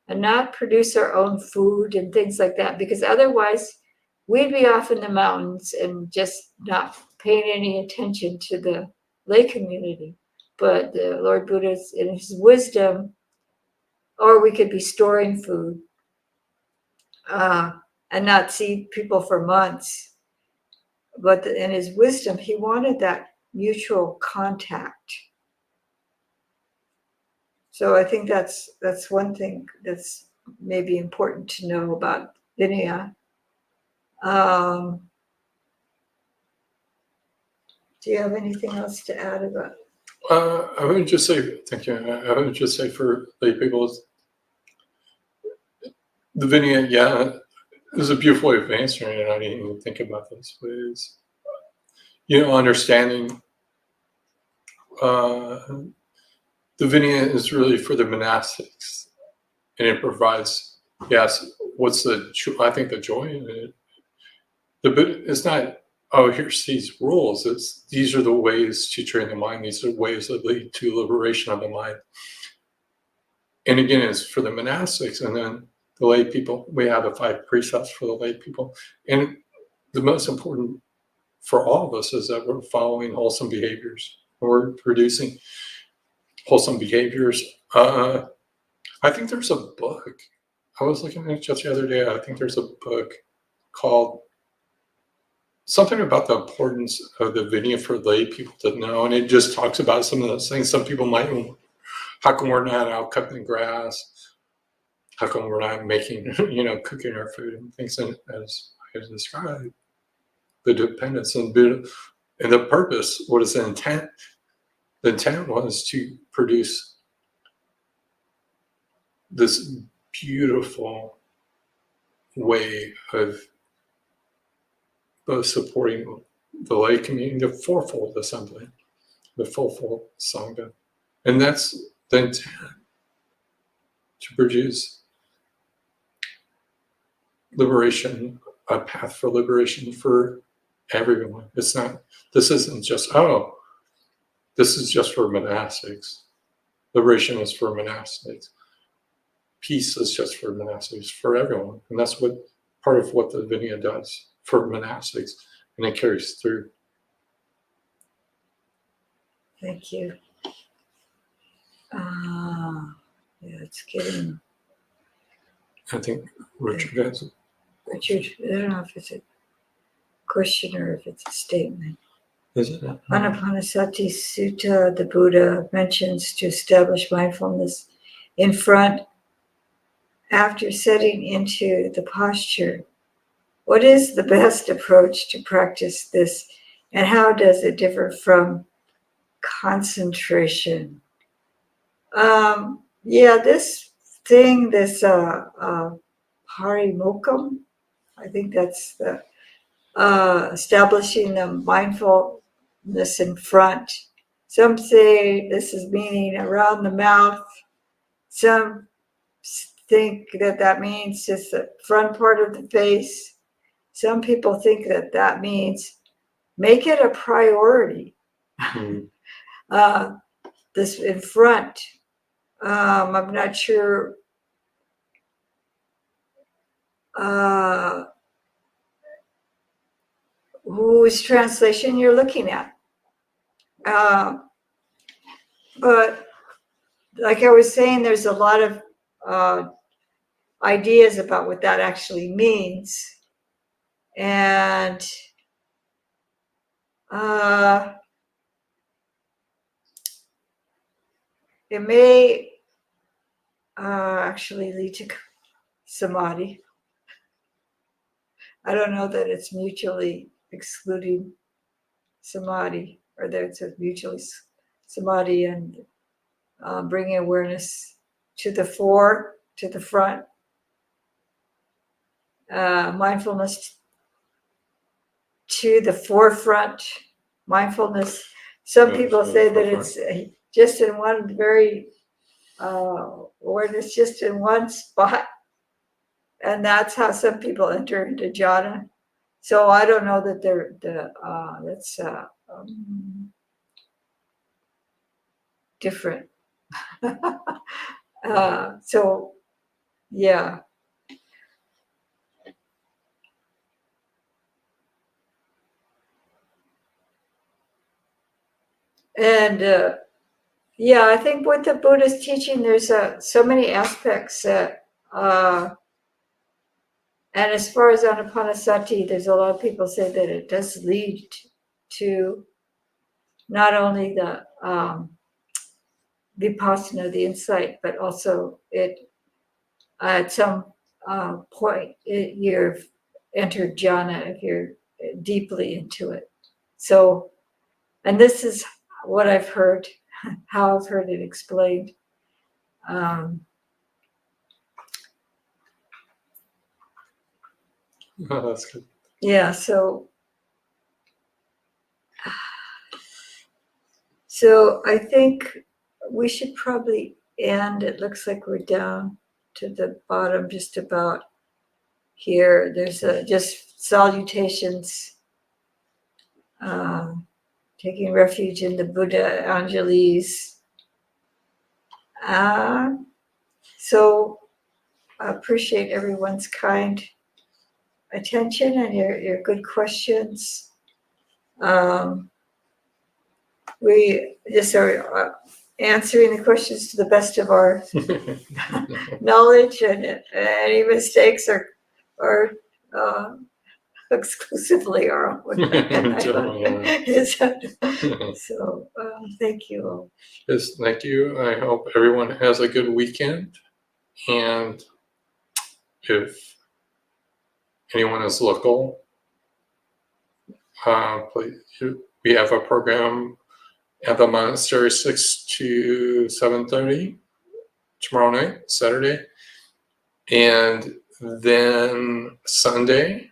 and not produce our own food and things like that, because otherwise we'd be off in the mountains and just not paying any attention to the lay community. But the Lord Buddha, in his wisdom, or we could be storing food and not see people for months. But in his wisdom, he wanted that mutual contact. So I think that's one thing that's maybe important to know about Vinaya. Do you have anything else to add about it? I would just say, thank you. I would just say for lay people, the Vinaya, is a beautiful way of answering it. I didn't even think about those ways. Understanding the Vinaya is really for the monastics, and it provides, yes, I think the joy in it. It's not, oh, here's these rules. These are the ways to train the mind. These are ways that lead to liberation of the mind. And again, it's for the monastics, and then the lay people. We have the 5 precepts for the lay people. And the most important for all of us is that we're following wholesome behaviors. We're producing wholesome behaviors. I think there's a book. I was looking at it just the other day. I think there's a book called something about the importance of the Vinaya for lay people to know. And it just talks about some of those things. Some people might, how come we're not out cutting the grass? How come we're not making, cooking our food and things as I described? The dependence and the purpose. What is the intent? The intent was to produce this beautiful way of both supporting the lay community, the fourfold assembly, the fourfold Sangha. And that's the intent, to produce liberation, a path for liberation for everyone. This isn't just, this is just for monastics. Liberation is for monastics. Peace is just for monastics, for everyone. And that's part of what the Vinaya does for monastics. and it carries through. Thank you. Yeah, it's getting. I think Richard has. Richard, I don't know if it's a question or if it's a statement. Is it? Anapanasati Sutta, the Buddha mentions to establish mindfulness in front after setting into the posture. What is the best approach to practice this, and how does it differ from concentration? Yeah, this thing, this parimokkham, I think that's the establishing the mindfulness in front. Some say this is meaning around the mouth. Some think that that means just the front part of the face. Some people think that that means make it a priority. This in front. I'm not sure whose translation you're looking at. But like I was saying, there's a lot of ideas about what that actually means. And it may actually lead to samadhi. I don't know that it's mutually excluding samadhi, or that it's mutually samadhi and bringing awareness to the fore, to the front. Mindfulness to the forefront. Mindfulness. Some people say that it's just in one very awareness, just in one spot, and that's how some people enter into jhana. So I don't know that that's different. So yeah. And yeah, I think with the Buddhist teaching, there's so many aspects that, and as far as Anapanasati, there's a lot of people say that it does lead to not only the vipassana, the insight, but also it at some point you've entered jhana if you're deeply into it. So, and this is what I've heard, how I've heard it explained. Oh, that's good. Yeah, so I think we should probably end. It looks like we're down to the bottom, just about here. There's just salutations, taking refuge in the Buddha, Angelis. So I appreciate everyone's kind attention and your good questions. We just are answering the questions to the best of our knowledge, and any mistakes are exclusively our own. So thank you all. Yes, thank you. I hope everyone has a good weekend. And if anyone is local, please, we have a program at the monastery 6 to 7:30 tomorrow night, Saturday. And then Sunday,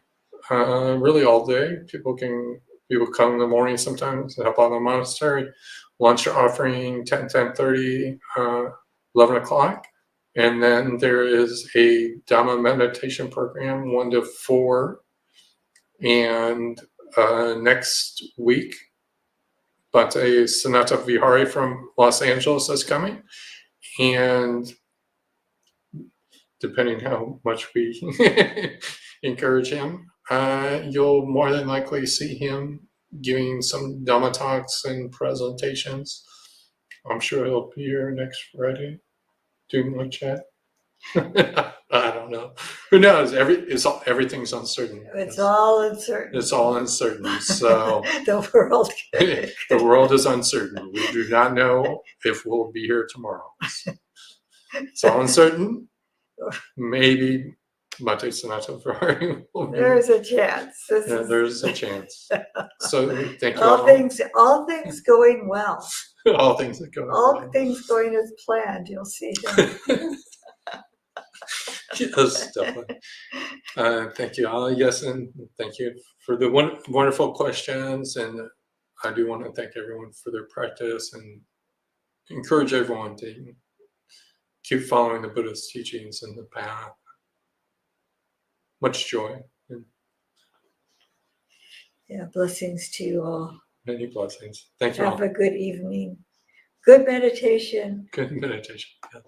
really all day. People come in the morning sometimes to help out in the monastery. Lunch offering 10:30, 11 o'clock. And then there is a Dhamma meditation program 1 to 4. And next week, Bhante Sanata Vihari from Los Angeles is coming. And depending how much we encourage him, you'll more than likely see him giving some Dhamma talks and presentations. I'm sure he'll be here next Friday doing my chat. I don't know. Who knows? Everything's uncertain. It's all uncertain. It's all uncertain. So The world. the world is uncertain. We do not know if we'll be here tomorrow. So it's all uncertain. Maybe Mate Sanatana Ferrari will be. There's a chance. There's a chance. So thank you all things going well. all things that go. All things going as planned. You'll see him. Yes, definitely. Thank you, Ali. Yes, and thank you for the wonderful questions. And I do want to thank everyone for their practice and encourage everyone to keep following the Buddha's teachings and the path. Much joy. And Yeah, blessings to you all. many blessings. Thank you Have all. a good evening. Good meditation. Good meditation. Yes.